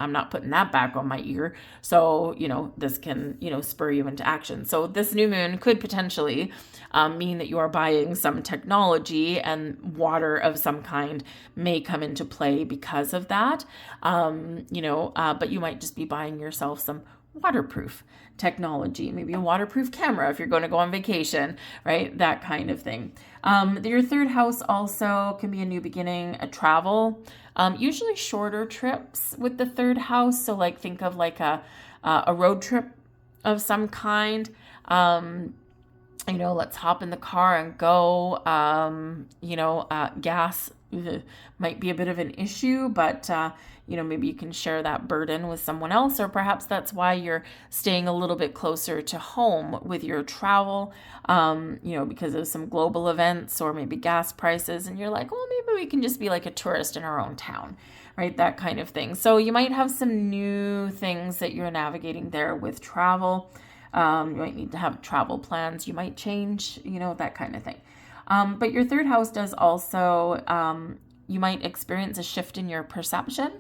I'm not putting that back on my ear. So, this can, spur you into action. So this new moon could potentially mean that you are buying some technology, and water of some kind may come into play because of that. But you might just be buying yourself some waterproof technology, maybe a waterproof camera if you're going to go on vacation, right? That kind of thing. Your third house also can be a new beginning, a travel, usually shorter trips with the third house. So think of a road trip of some kind. Let's hop in the car and go. Gas might be a bit of an issue, but maybe you can share that burden with someone else, or perhaps that's why you're staying a little bit closer to home with your travel, because of some global events or maybe gas prices, and you're like, well, maybe we can just be like a tourist in our own town, right? That kind of thing. So you might have some new things that you're navigating there with travel. You might need to have travel plans. You might change, that kind of thing. But your third house does also, you might experience a shift in your perception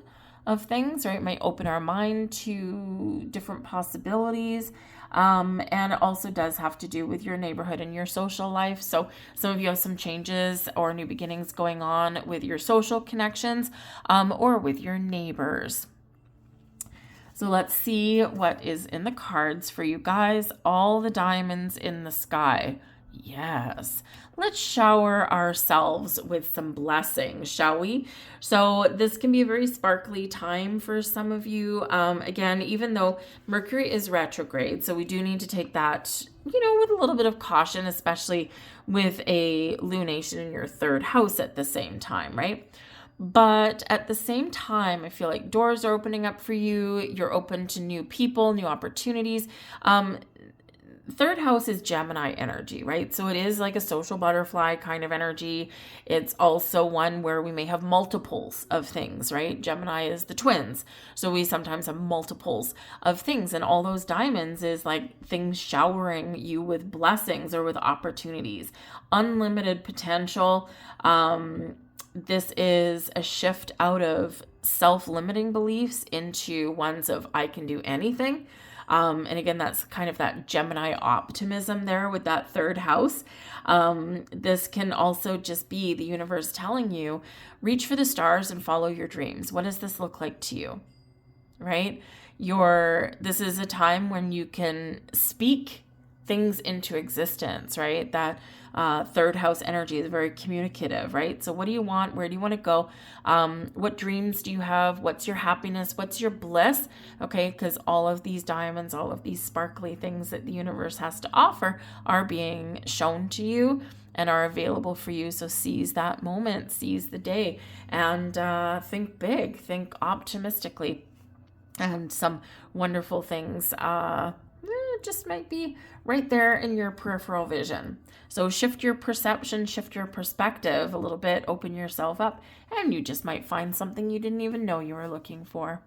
of things, right? It might open our mind to different possibilities. And it also does have to do with your neighborhood and your social life. So some of you have some changes or new beginnings going on with your social connections, or with your neighbors. So let's see what is in the cards for you guys. All the diamonds in the sky. Yes. Let's shower ourselves with some blessings, shall we? So this can be a very sparkly time for some of you. Again, even though Mercury is retrograde, so we do need to take that, with a little bit of caution, especially with a lunation in your third house at the same time, right? But at the same time, I feel like doors are opening up for you. You're open to new people, new opportunities. Third house is Gemini energy, right? So it is like a social butterfly kind of energy. It's also one where we may have multiples of things, right? Gemini is the twins. So we sometimes have multiples of things. And all those diamonds is like things showering you with blessings or with opportunities. Unlimited potential. This is a shift out of self-limiting beliefs into ones of I can do anything. And again, that's kind of that Gemini optimism there with that third house. This can also just be the universe telling you, reach for the stars and follow your dreams. What does this look like to you? Right? This is a time when you can speak things into existence, right? That third house energy is very communicative, right? So what do you want? Where do you want to go? What dreams do you have? What's your happiness? What's your bliss? Okay, because all of these diamonds, all of these sparkly things that the universe has to offer are being shown to you and are available for you. So seize that moment, seize the day, and think big, think optimistically, and some wonderful things just might be right there in your peripheral vision. So shift your perception, shift your perspective a little bit, open yourself up, and you just might find something you didn't even know you were looking for.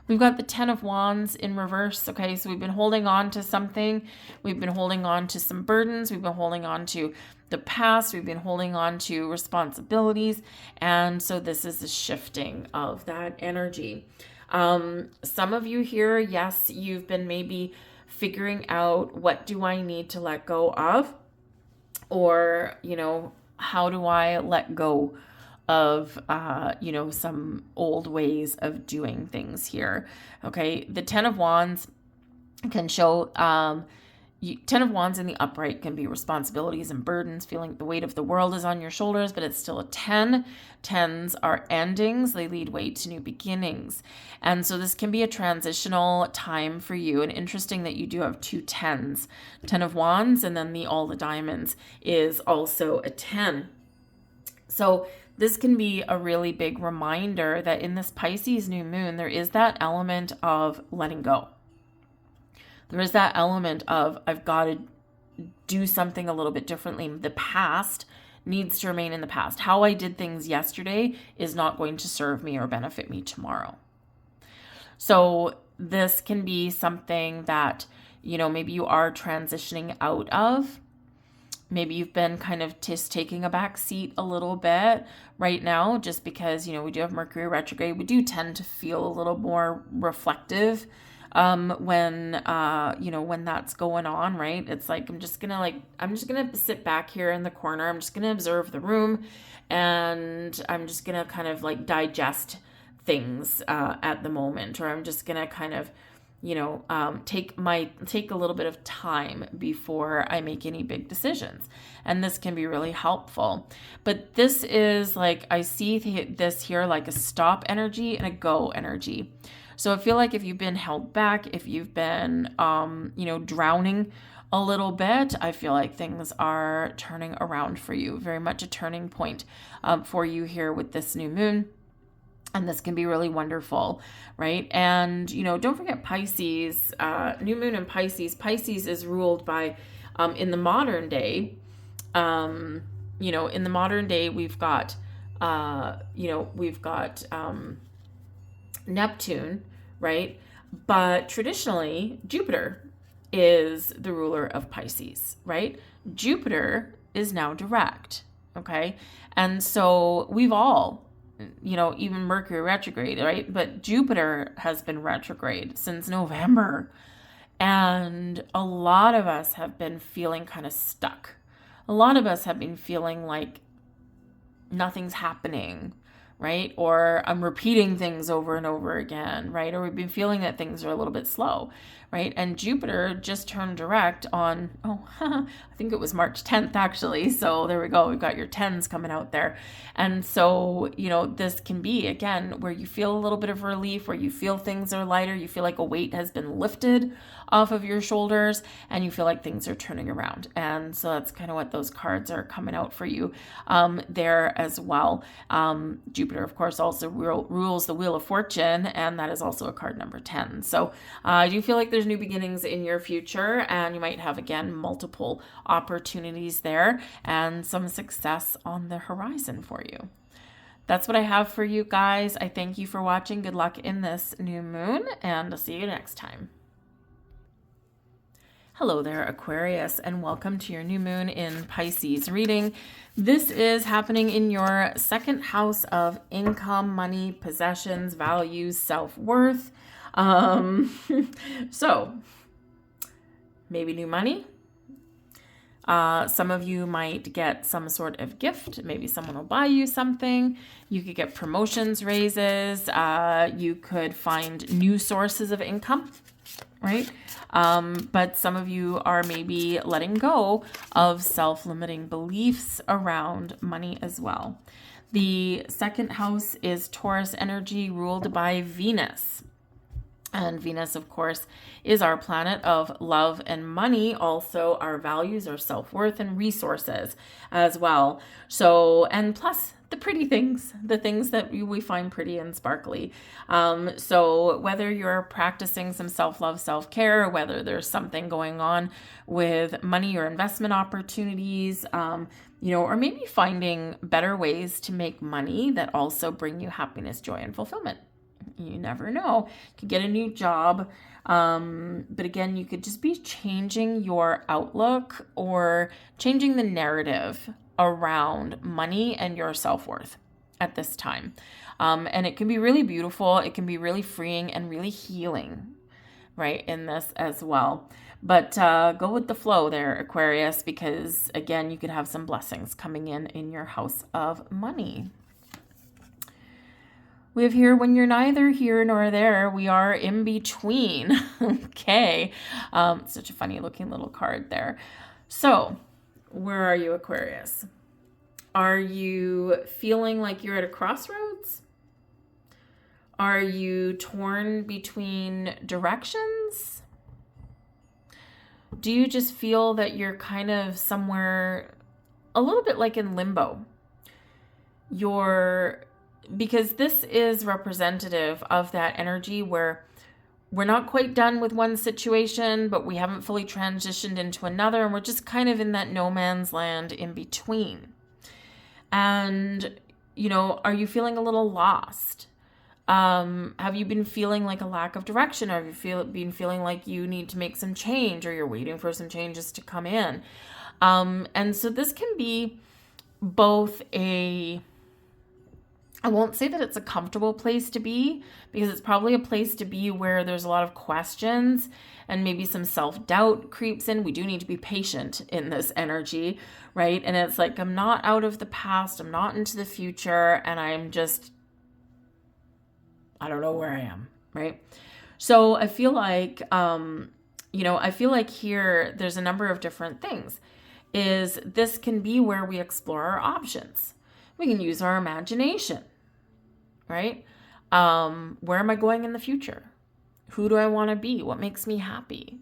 We've got the 10 of Wands in reverse. Okay, so we've been holding on to something. We've been holding on to some burdens. We've been holding on to the past. We've been holding on to responsibilities. And so this is a shifting of that energy. Some of you here, yes, you've been maybe figuring out, what do I need to let go of? Or, how do I let go of, some old ways of doing things here? Okay. The 10 of Wands can show, 10 of Wands in the upright can be responsibilities and burdens, feeling the weight of the world is on your shoulders, but it's still a 10. 10s are endings. They lead way to new beginnings. And so this can be a transitional time for you. And interesting that you do have two 10s. 10 of Wands, and then all the diamonds is also a 10. So this can be a really big reminder that in this Pisces new moon, there is that element of letting go. There is that element of, I've got to do something a little bit differently. The past needs to remain in the past. How I did things yesterday is not going to serve me or benefit me tomorrow. So this can be something that, maybe you are transitioning out of. Maybe you've been kind of just taking a back seat a little bit right now, just because, we do have Mercury retrograde. We do tend to feel a little more reflective when that's going on, right? It's like, I'm just gonna sit back here in the corner. I'm just gonna observe the room, and I'm just gonna kind of like digest things at the moment, or I'm just gonna kind of take a little bit of time before I make any big decisions. And this can be really helpful. But this is like, I see this here like a stop energy and a go energy. So I feel like if you've been held back, if you've been, drowning a little bit, I feel like things are turning around for you. Very much a turning point for you here with this new moon. And this can be really wonderful, right? And, don't forget Pisces, new moon in Pisces. Pisces is ruled by, in the modern day, we've got, Neptune, right? But traditionally, Jupiter is the ruler of Pisces, right? Jupiter is now direct, okay? And so we've all, even Mercury retrograde, right? But Jupiter has been retrograde since November. And a lot of us have been feeling kind of stuck. A lot of us have been feeling like nothing's happening, right? Or I'm repeating things over and over again, right? Or we've been feeling that things are a little bit slow, right? And Jupiter just turned direct on, I think it was March 10th, actually. So there we go. We've got your 10s coming out there. And so, this can be, again, where you feel a little bit of relief, where you feel things are lighter, you feel like a weight has been lifted off of your shoulders, and you feel like things are turning around. And so that's kind of what those cards are coming out for you there as well. Jupiter, of course, also rules the Wheel of Fortune, and that is also a card number 10. So I do feel like there's new beginnings in your future, and you might have, again, multiple opportunities there and some success on the horizon for you. That's what I have for you guys. I thank you for watching. Good luck in this new moon, and I'll see you next time. Hello there, Aquarius, and welcome to your new moon in Pisces reading. This is happening in your second house of income, money, possessions, values, self-worth. So maybe new money. Some of you might get some sort of gift. Maybe someone will buy you something. You could get promotions, raises. You could find new sources of income, right? But some of you are maybe letting go of self-limiting beliefs around money as well. The second house is Taurus energy ruled by Venus. And Venus, of course, is our planet of love and money, also our values, our self-worth, and resources as well. So, and plus the pretty things, the things that we find pretty and sparkly. So whether you're practicing some self-love, self-care, whether there's something going on with money or investment opportunities, or maybe finding better ways to make money that also bring you happiness, joy, and fulfillment. You never know. You could get a new job. But again, you could just be changing your outlook or changing the narrative around money and your self-worth at this time. And it can be really beautiful. It can be really freeing and really healing, right, in this as well. But go with the flow there, Aquarius, because again, you could have some blessings coming in your house of money. We have here, when you're neither here nor there, we are in between. Okay. Such a funny looking little card there. So where are you, Aquarius? Are you feeling like you're at a crossroads? Are you torn between directions? Do you just feel that you're kind of somewhere a little bit like in limbo? Because this is representative of that energy where we're not quite done with one situation, but we haven't fully transitioned into another, and we're just kind of in that no man's land in between. And, are you feeling a little lost? Have you been feeling like a lack of direction? Or have you been feeling like you need to make some change, or you're waiting for some changes to come in? And so this can be both I won't say that it's a comfortable place to be, because it's probably a place to be where there's a lot of questions and maybe some self-doubt creeps in. We do need to be patient in this energy, right? And it's like, I'm not out of the past, I'm not into the future, and I don't know where I am, right? So I feel like, I feel like here there's a number of different things. This can be where we explore our options. We can use our imagination, right? Where am I going in the future? Who do I want to be? What makes me happy?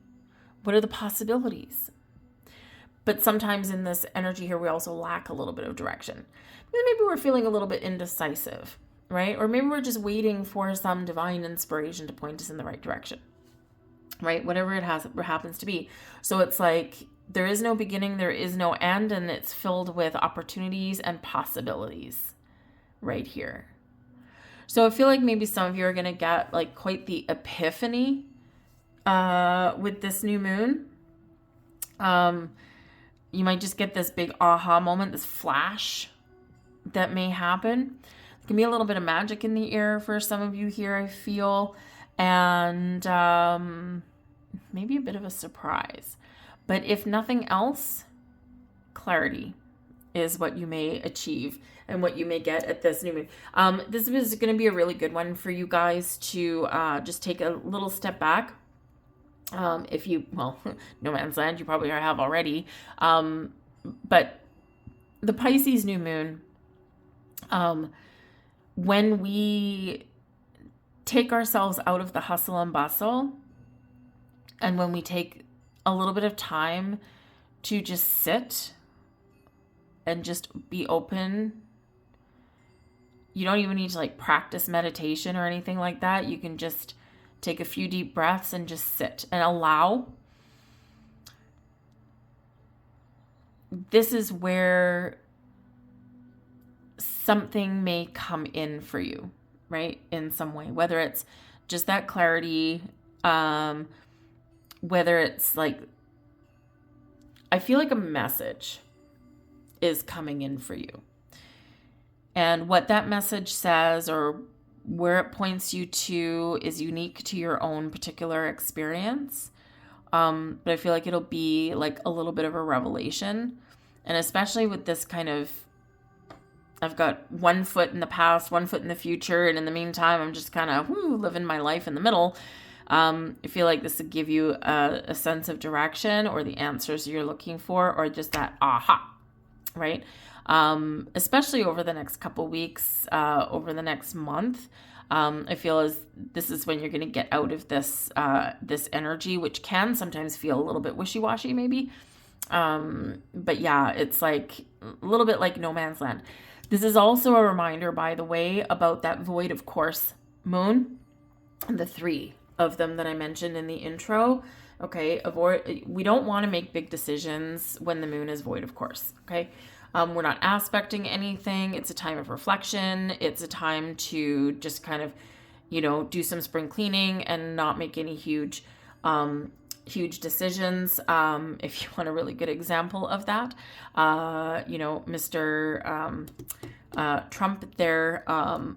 What are the possibilities? But sometimes in this energy here, we also lack a little bit of direction. Maybe we're feeling a little bit indecisive, right? Or maybe we're just waiting for some divine inspiration to point us in the right direction, right? Whatever it happens to be. So it's like, there is no beginning, there is no end, and it's filled with opportunities and possibilities right here. So I feel like maybe some of you are going to get like quite the epiphany with this new moon. You might just get this big aha moment, this flash that may happen. There can be a little bit of magic in the air for some of you here, I feel, and maybe a bit of a surprise. But if nothing else, clarity is what you may achieve and what you may get at this new moon. This is going to be a really good one for you guys to just take a little step back. If you, no man's land, you probably have already. But the Pisces new moon, when we take ourselves out of the hustle and bustle, and when we take a little bit of time to just sit and just be open. You don't even need to like practice meditation or anything like that. You can just take a few deep breaths and just sit and allow. This is where something may come in for you, right? In some way, whether it's just that clarity, whether it's like, I feel like a message is coming in for you. And what that message says or where it points you to is unique to your own particular experience. But I feel like it'll be like a little bit of a revelation. And especially with this kind of, I've got one foot in the past, one foot in the future. And in the meantime, I'm just kind of living my life in the middle. I feel like this would give you a sense of direction or the answers you're looking for, or just that aha, right? Especially over the next couple weeks, over the next month. I feel as this is when you're going to get out of this energy, which can sometimes feel a little bit wishy-washy maybe. But yeah, it's like a little bit like no man's land. This is also a reminder, by the way, about that void of course moon and the 3 of them that I mentioned in the intro. Okay, we don't want to make big decisions when the moon is void of course. Okay, we're not aspecting anything. It's a time of reflection. It's a time to just kind of, do some spring cleaning and not make any huge decisions. If you want a really good example of that, Mr. Trump there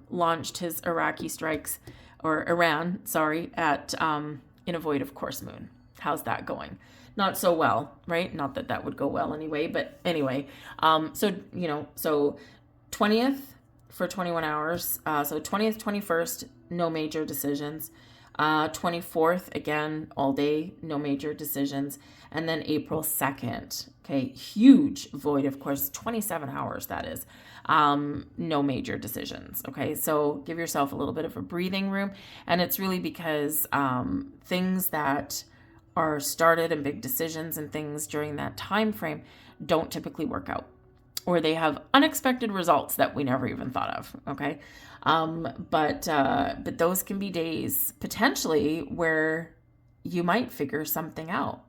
launched his Iraqi strikes, or Iran, at in a void of course moon. How's that going? Not so well, right? Not that that would go well anyway, but anyway. So 20th for 21 hours. So 20th, 21st, no major decisions. 24th, again, all day, no major decisions. And then April 2nd, okay, huge void, of course, 27 hours, that is. No major decisions, okay? So give yourself a little bit of a breathing room. And it's really because things that are started and big decisions and things during that time frame don't typically work out, or they have unexpected results that we never even thought of, okay? But those can be days potentially where you might figure something out.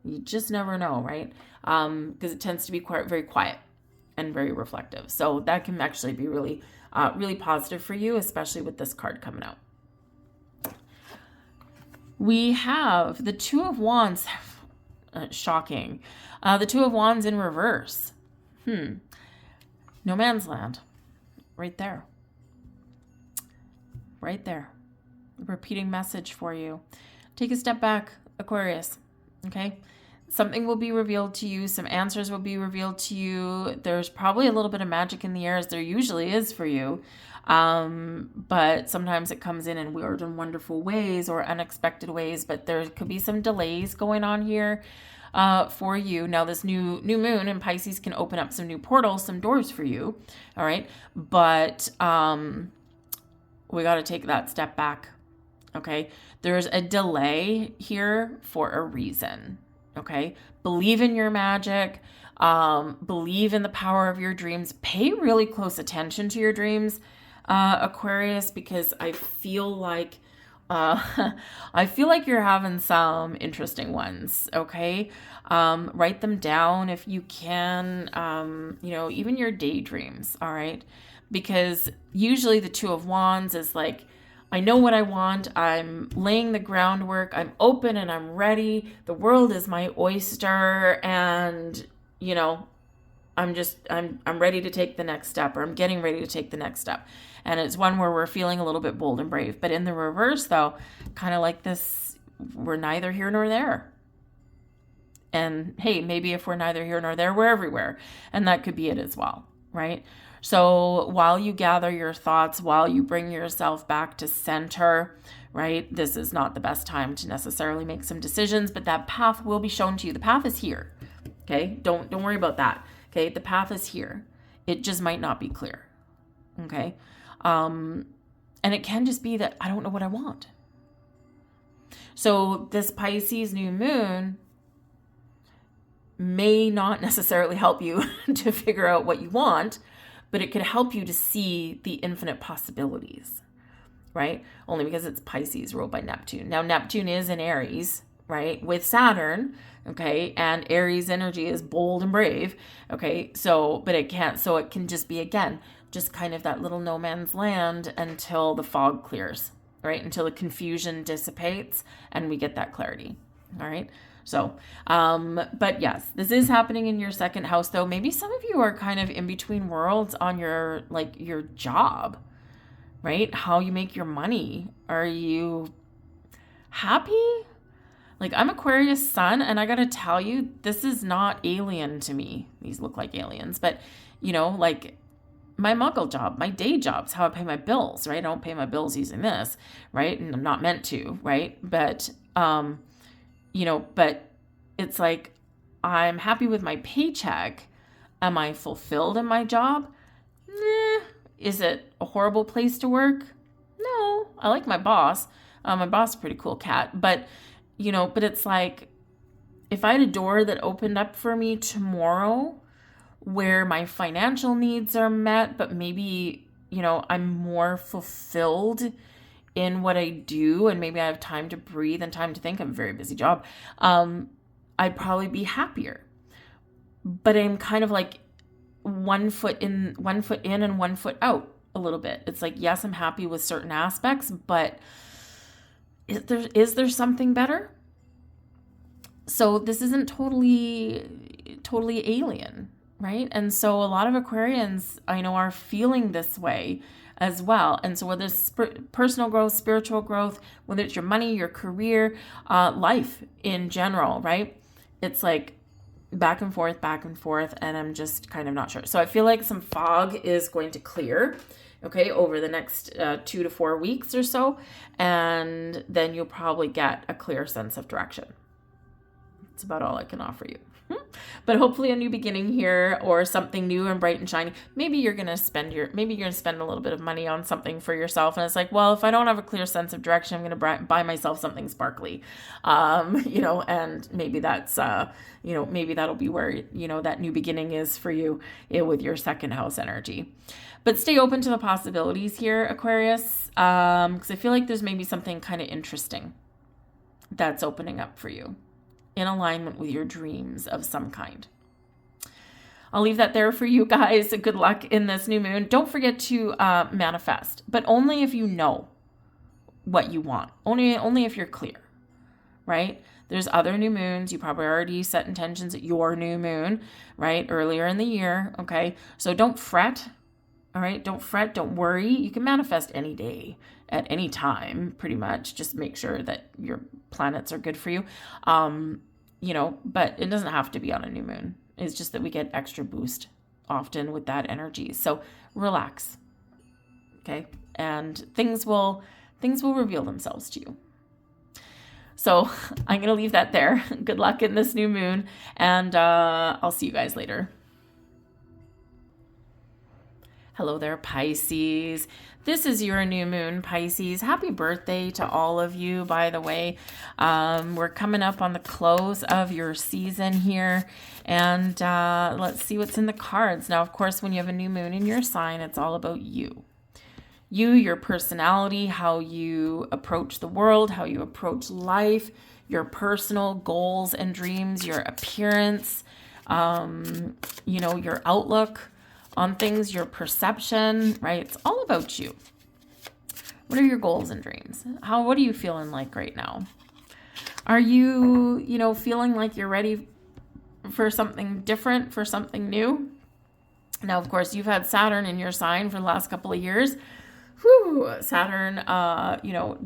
You just never know, right? Because it tends to be very quiet and very reflective. So that can actually be really really positive for you, especially with this card coming out. We have the Two of Wands. Shocking. The Two of Wands in reverse. No man's land. Right there. Right there. Repeating message for you. Take a step back, Aquarius. Okay? Something will be revealed to you. Some answers will be revealed to you. There's probably a little bit of magic in the air, as there usually is for you. But sometimes it comes in weird and wonderful ways or unexpected ways. But there could be some delays going on here for you. Now, this new moon in Pisces can open up some new portals, some doors for you. All right. But we got to take that step back. Okay. There's a delay here for a reason. Okay. Believe in your magic. Believe in the power of your dreams. Pay really close attention to your dreams, Aquarius, because I feel like you're having some interesting ones. Okay. Write them down if you can, even your daydreams. All right. Because usually the Two of Wands is like, I know what I want. I'm laying the groundwork. I'm open and I'm ready. The world is my oyster. And, I'm ready to take the next step, or I'm getting ready to take the next step. And it's one where we're feeling a little bit bold and brave. But in the reverse, though, kind of like this, we're neither here nor there. And hey, maybe if we're neither here nor there, we're everywhere. And that could be it as well, right? So while you gather your thoughts, while you bring yourself back to center, right? This is not the best time to necessarily make some decisions, but that path will be shown to you. The path is here. Okay? Don't worry about that. Okay? The path is here. It just might not be clear. Okay? And it can just be that I don't know what I want. So this Pisces new moon may not necessarily help you to figure out what you want, but it could help you to see the infinite possibilities, right? Only because it's Pisces ruled by Neptune. Now, Neptune is in Aries, right, with Saturn, okay? And Aries energy is bold and brave, okay? So it can just be, again, just kind of that little no man's land until the fog clears, right? Until the confusion dissipates and we get that clarity, all right? So, but yes, this is happening in your second house, though. Maybe some of you are kind of in between worlds on your job, right? How you make your money. Are you happy? Like, I'm Aquarius sun, and I got to tell you, this is not alien to me. These look like aliens, but like my muggle job, my day job's how I pay my bills, right? I don't pay my bills using this, right? And I'm not meant to, right? But, but it's like, I'm happy with my paycheck. Am I fulfilled in my job? Nah. Is it a horrible place to work? No. I like my boss. My boss is a pretty cool cat. But, but it's like, if I had a door that opened up for me tomorrow where my financial needs are met, but maybe, I'm more fulfilled in what I do, and maybe I have time to breathe and time to think. I have a very busy job. I'd probably be happier. But I'm kind of like one foot in and 1 foot out a little bit. It's like, yes, I'm happy with certain aspects, but is there something better? So this isn't totally alien, right? And so a lot of Aquarians I know are feeling this way as well. And so whether it's personal growth, spiritual growth, whether it's your money, your career, life in general, right? It's like back and forth, and I'm just kind of not sure. So I feel like some fog is going to clear, okay, over the next 2 to 4 weeks or so. And then you'll probably get a clear sense of direction. That's about all I can offer you. But hopefully a new beginning here, or something new and bright and shiny. Maybe you're going to spend a little bit of money on something for yourself. And it's like, well, if I don't have a clear sense of direction, I'm going to buy myself something sparkly. And maybe that's, maybe that'll be where, that new beginning is for you with your second house energy. But stay open to the possibilities here, Aquarius, because I feel like there's maybe something kind of interesting that's opening up for you, in alignment with your dreams of some kind. I'll leave that there for you guys. Good luck in this new moon. Don't forget to manifest, but only if you know what you want. Only if you're clear, right? There's other new moons. You probably already set intentions at your new moon, right? Earlier in the year, okay? So don't fret, all right? Don't fret, don't worry. You can manifest any day, at any time, pretty much. Just make sure that your planets are good for you. But it doesn't have to be on a new moon. It's just that we get extra boost often with that energy. So relax, okay? And things will reveal themselves to you. So I'm going to leave that there. Good luck in this new moon, and I'll see you guys later. Hello there, Pisces. This is your new moon, Pisces. Happy birthday to all of you, by the way. We're coming up on the close of your season here, and let's see what's in the cards. Now, of course, when you have a new moon in your sign, it's all about you. You, your personality, how you approach the world, how you approach life, your personal goals and dreams, your appearance, your outlook on things, your perception, right? It's all about you. What are your goals and dreams? What are you feeling like right now? Are you, feeling like you're ready for something different, for something new? Now, of course, you've had Saturn in your sign for the last couple of years. Saturn,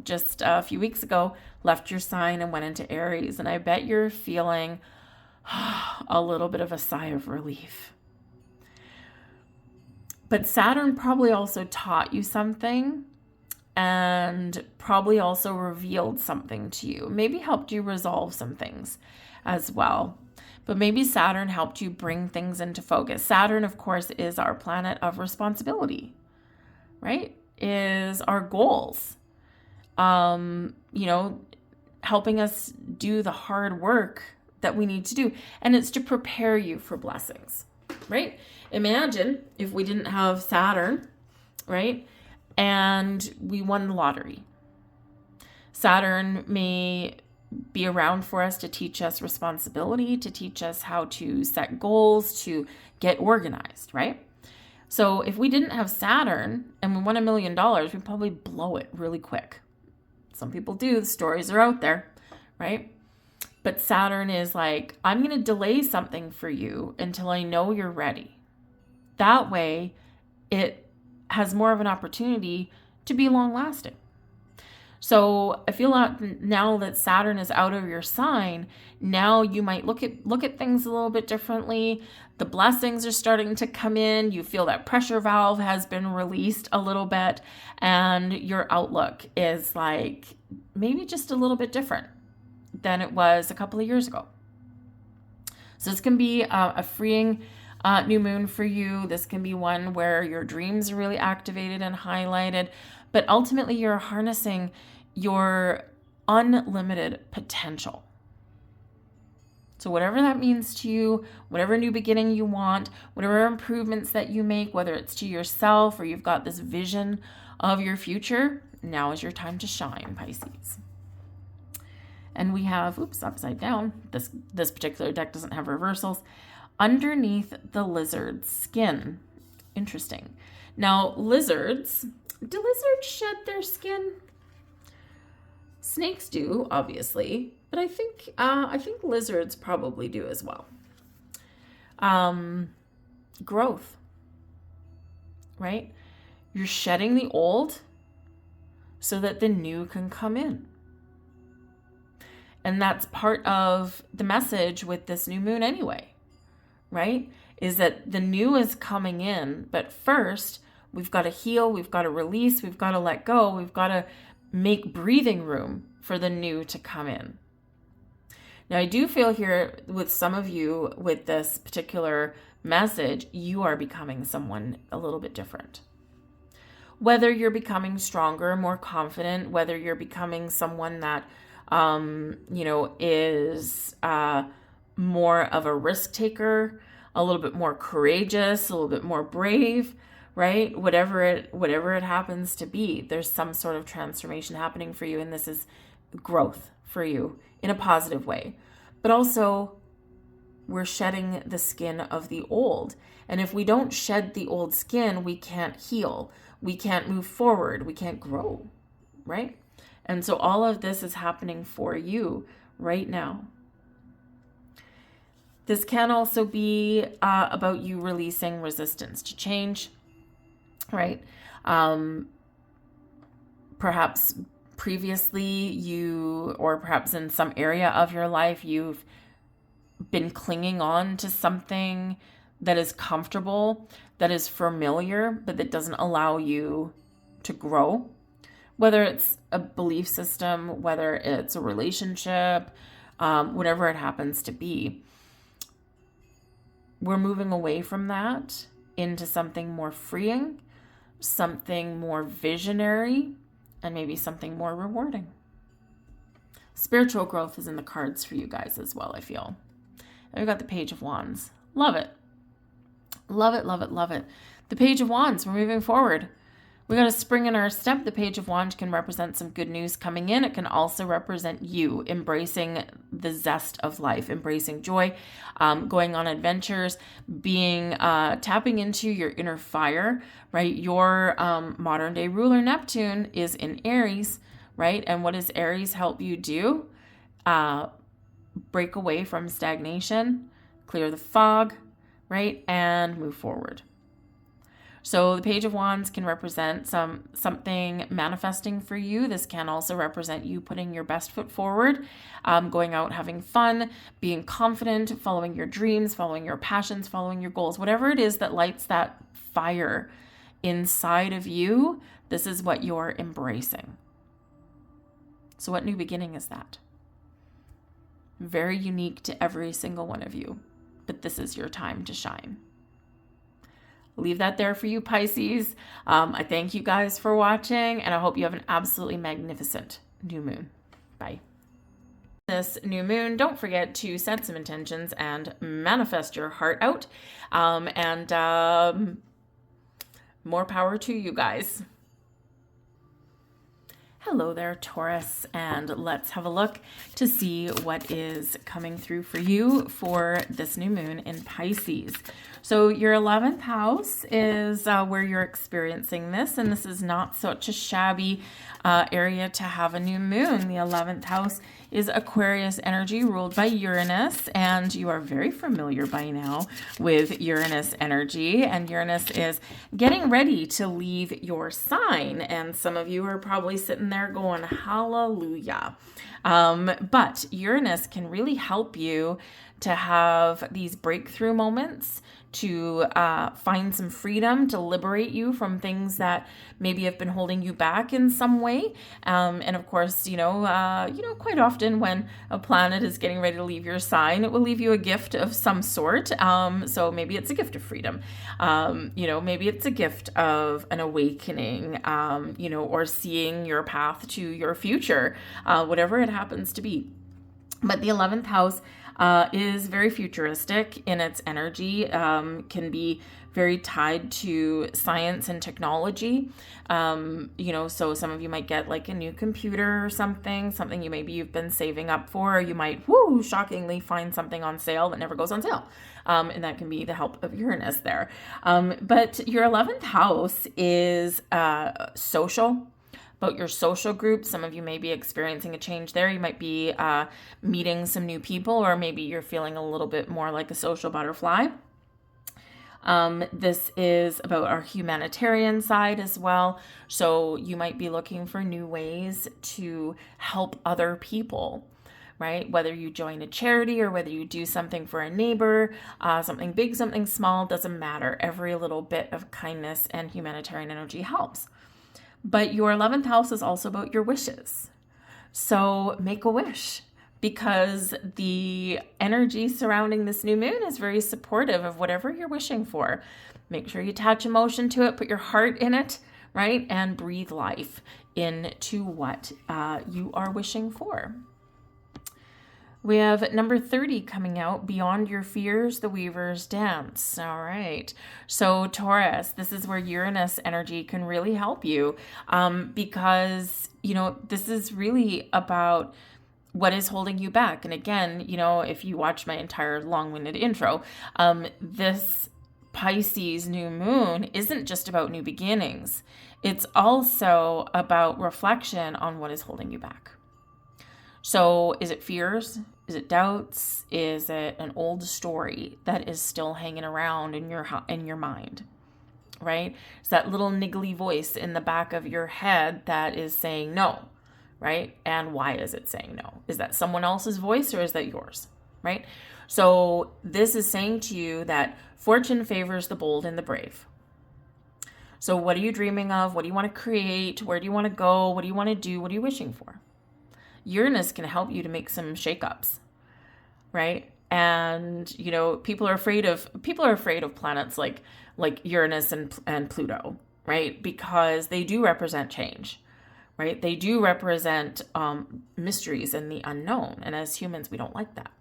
just a few weeks ago, left your sign and went into Aries. And I bet you're feeling a little bit of a sigh of relief. But Saturn probably also taught you something and probably also revealed something to you. Maybe helped you resolve some things as well. But maybe Saturn helped you bring things into focus. Saturn, of course, is our planet of responsibility, right? Is our goals, helping us do the hard work that we need to do. And it's to prepare you for blessings, right? Imagine if we didn't have Saturn, right? And we won the lottery. Saturn may be around for us to teach us responsibility, to teach us how to set goals, to get organized, right? So if we didn't have Saturn and we won $1 million, we'd probably blow it really quick. Some people do. The stories are out there, right? But Saturn is like, I'm going to delay something for you until I know you're ready. That way, it has more of an opportunity to be long-lasting. So I feel like now that Saturn is out of your sign, now you might look at things a little bit differently. The blessings are starting to come in. You feel that pressure valve has been released a little bit, and your outlook is like maybe just a little bit different than it was a couple of years ago. So this can be a freeing new moon for you. This can be one where your dreams are really activated and highlighted, but ultimately you're harnessing your unlimited potential. So whatever that means to you, whatever new beginning you want, whatever improvements that you make, whether it's to yourself or you've got this vision of your future, now is your time to shine, Pisces. And we have, upside down. This particular deck doesn't have reversals. Underneath the lizard's skin. Interesting. Now, do lizards shed their skin? Snakes do, obviously, but I think lizards probably do as well. Growth, right? You're shedding the old so that the new can come in. And that's part of the message with this new moon anyway, right? Is that the new is coming in, but first we've got to heal, we've got to release, we've got to let go, we've got to make breathing room for the new to come in. Now, I do feel here with some of you with this particular message, you are becoming someone a little bit different. Whether you're becoming stronger, more confident, whether you're becoming someone that, is more of a risk taker, a little bit more courageous, a little bit more brave, right? Whatever it happens to be, there's some sort of transformation happening for you, and this is growth for you in a positive way. But also, we're shedding the skin of the old. And if we don't shed the old skin, we can't heal. We can't move forward. We can't grow, right? And so all of this is happening for you right now. This can also be about you releasing resistance to change, right? Perhaps previously or perhaps in some area of your life, you've been clinging on to something that is comfortable, that is familiar, but that doesn't allow you to grow. Whether it's a belief system, whether it's a relationship, whatever it happens to be. We're moving away from that into something more freeing, something more visionary, and maybe something more rewarding. Spiritual growth is in the cards for you guys as well, I feel. And we've got the Page of Wands. Love it. Love it, love it, love it. The Page of Wands, we're moving forward. We got a spring in our step. The Page of Wands can represent some good news coming in. It can also represent you embracing the zest of life, embracing joy, going on adventures, tapping into your inner fire, right? Your modern day ruler Neptune is in Aries, right? And what does Aries help you do? Break away from stagnation, clear the fog, right? And move forward. So the Page of Wands can represent something manifesting for you. This can also represent you putting your best foot forward, going out, having fun, being confident, following your dreams, following your passions, following your goals, whatever it is that lights that fire inside of you. This is what you're embracing. So what new beginning is that? Very unique to every single one of you, but this is your time to shine. Leave that there for you, Pisces. I thank you guys for watching, and I hope you have an absolutely magnificent new moon. Bye. This new moon, don't forget to set some intentions and manifest your heart out. More power to you guys. Hello there, Taurus, and let's have a look to see what is coming through for you for this new moon in Pisces. So your 11th house is where you're experiencing this, and this is not such a shabby area to have a new moon. The 11th house is Aquarius energy ruled by Uranus, and you are very familiar by now with Uranus energy, and Uranus is getting ready to leave your sign, and some of you are probably sitting there going, hallelujah. But Uranus can really help you to have these breakthrough moments, to find some freedom, to liberate you from things that maybe have been holding you back in some way. And of course, quite often when a planet is getting ready to leave your sign, it will leave you a gift of some sort. So maybe it's a gift of freedom. Maybe it's a gift of an awakening, or seeing your path to your future, whatever it happens to be. But the 11th house is very futuristic in its energy, can be very tied to science and technology. So some of you might get like a new computer or something you've been saving up for, or you might, shockingly find something on sale that never goes on sale. And that can be the help of Uranus there. But your 11th house is social. About your social group. Some of you may be experiencing a change there. You might be meeting some new people, or maybe you're feeling a little bit more like a social butterfly. This is about our humanitarian side as well. So you might be looking for new ways to help other people, right? Whether you join a charity or whether you do something for a neighbor, something big, something small, doesn't matter. Every little bit of kindness and humanitarian energy helps. But your 11th house is also about your wishes. So make a wish, because the energy surrounding this new moon is very supportive of whatever you're wishing for. Make sure you attach emotion to it, put your heart in it, right? And breathe life into what you are wishing for. We have number 30 coming out, Beyond Your Fears, the Weaver's Dance. All right. So Taurus, this is where Uranus energy can really help you, because, this is really about what is holding you back? And again, you know, if you watch my entire long-winded intro, this Pisces new moon isn't just about new beginnings. It's also about reflection on what is holding you back. So is it fears? Is it doubts? Is it an old story that is still hanging around in your mind? Right? It's that little niggly voice in the back of your head that is saying no. Right? And why is it saying no? Is that someone else's voice or is that yours? Right? So this is saying to you that fortune favors the bold and the brave. So what are you dreaming of? What do you want to create? Where do you want to go? What do you want to do? What are you wishing for? Uranus can help you to make some shakeups, right? And you know, people are afraid of planets like Uranus and Pluto, right? Because they do represent change. Right? They do represent mysteries and the unknown. And as humans, we don't like that.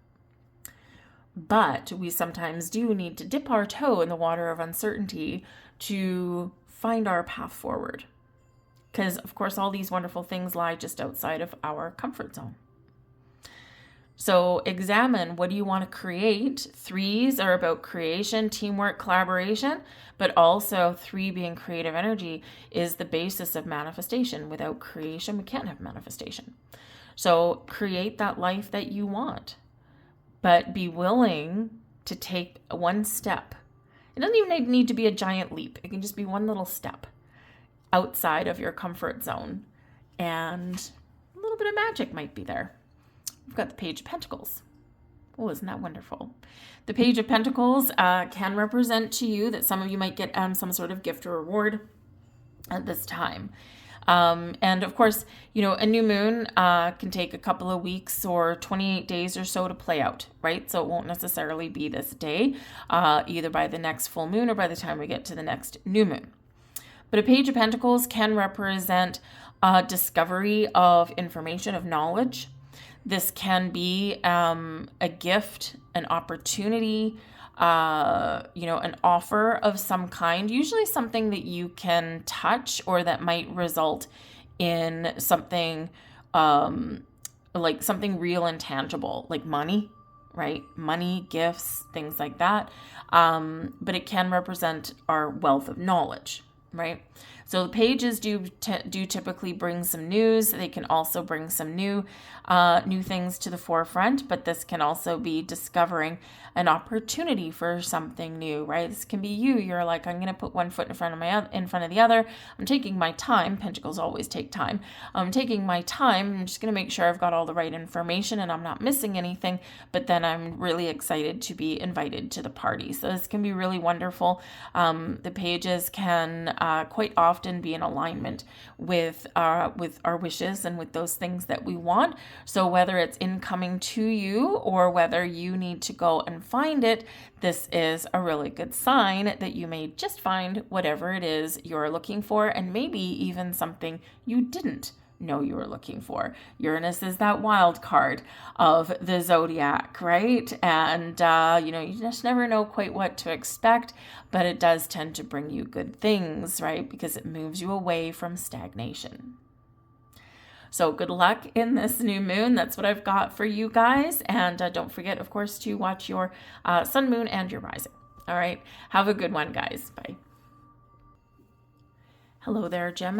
But we sometimes do need to dip our toe in the water of uncertainty to find our path forward. Because, of course, all these wonderful things lie just outside of our comfort zone. So examine, what do you want to create? 3s are about creation, teamwork, collaboration, but also 3 being creative energy is the basis of manifestation. Without creation, we can't have manifestation. So create that life that you want, but be willing to take one step. It doesn't even need to be a giant leap. It can just be one little step outside of your comfort zone, and a little bit of magic might be there. We've got the Page of Pentacles. Oh, isn't that wonderful? The Page of Pentacles can represent to you that some of you might get some sort of gift or reward at this time. And of course, you know, a new moon can take a couple of weeks or 28 days or so to play out, right? So it won't necessarily be this day, either by the next full moon or by the time we get to the next new moon. But a Page of Pentacles can represent discovery of information, of knowledge. This can be a gift, an opportunity, an offer of some kind, usually something that you can touch or that might result in something like something real and tangible, like money, right? Money, gifts, things like that. But it can represent our wealth of knowledge, right? So the pages do typically bring some news. They can also bring some new things to the forefront, but this can also be discovering an opportunity for something new, right? This can be you. You're like, I'm going to put one foot in front of the other. I'm taking my time. Pentacles always take time. I'm taking my time. I'm just going to make sure I've got all the right information and I'm not missing anything. But then I'm really excited to be invited to the party. So this can be really wonderful. The pages can quite often be in alignment with our wishes and with those things that we want. So whether it's incoming to you or whether you need to go and find it, this is a really good sign that you may just find whatever it is you're looking for, and maybe even something you didn't know you were looking for. Uranus is that wild card of the zodiac, right? And, you just never know quite what to expect, but it does tend to bring you good things, right? Because it moves you away from stagnation. So good luck in this new moon. That's what I've got for you guys. And don't forget, of course, to watch your sun, moon, and your rising. All right. Have a good one, guys. Bye. Hello there, Gemini.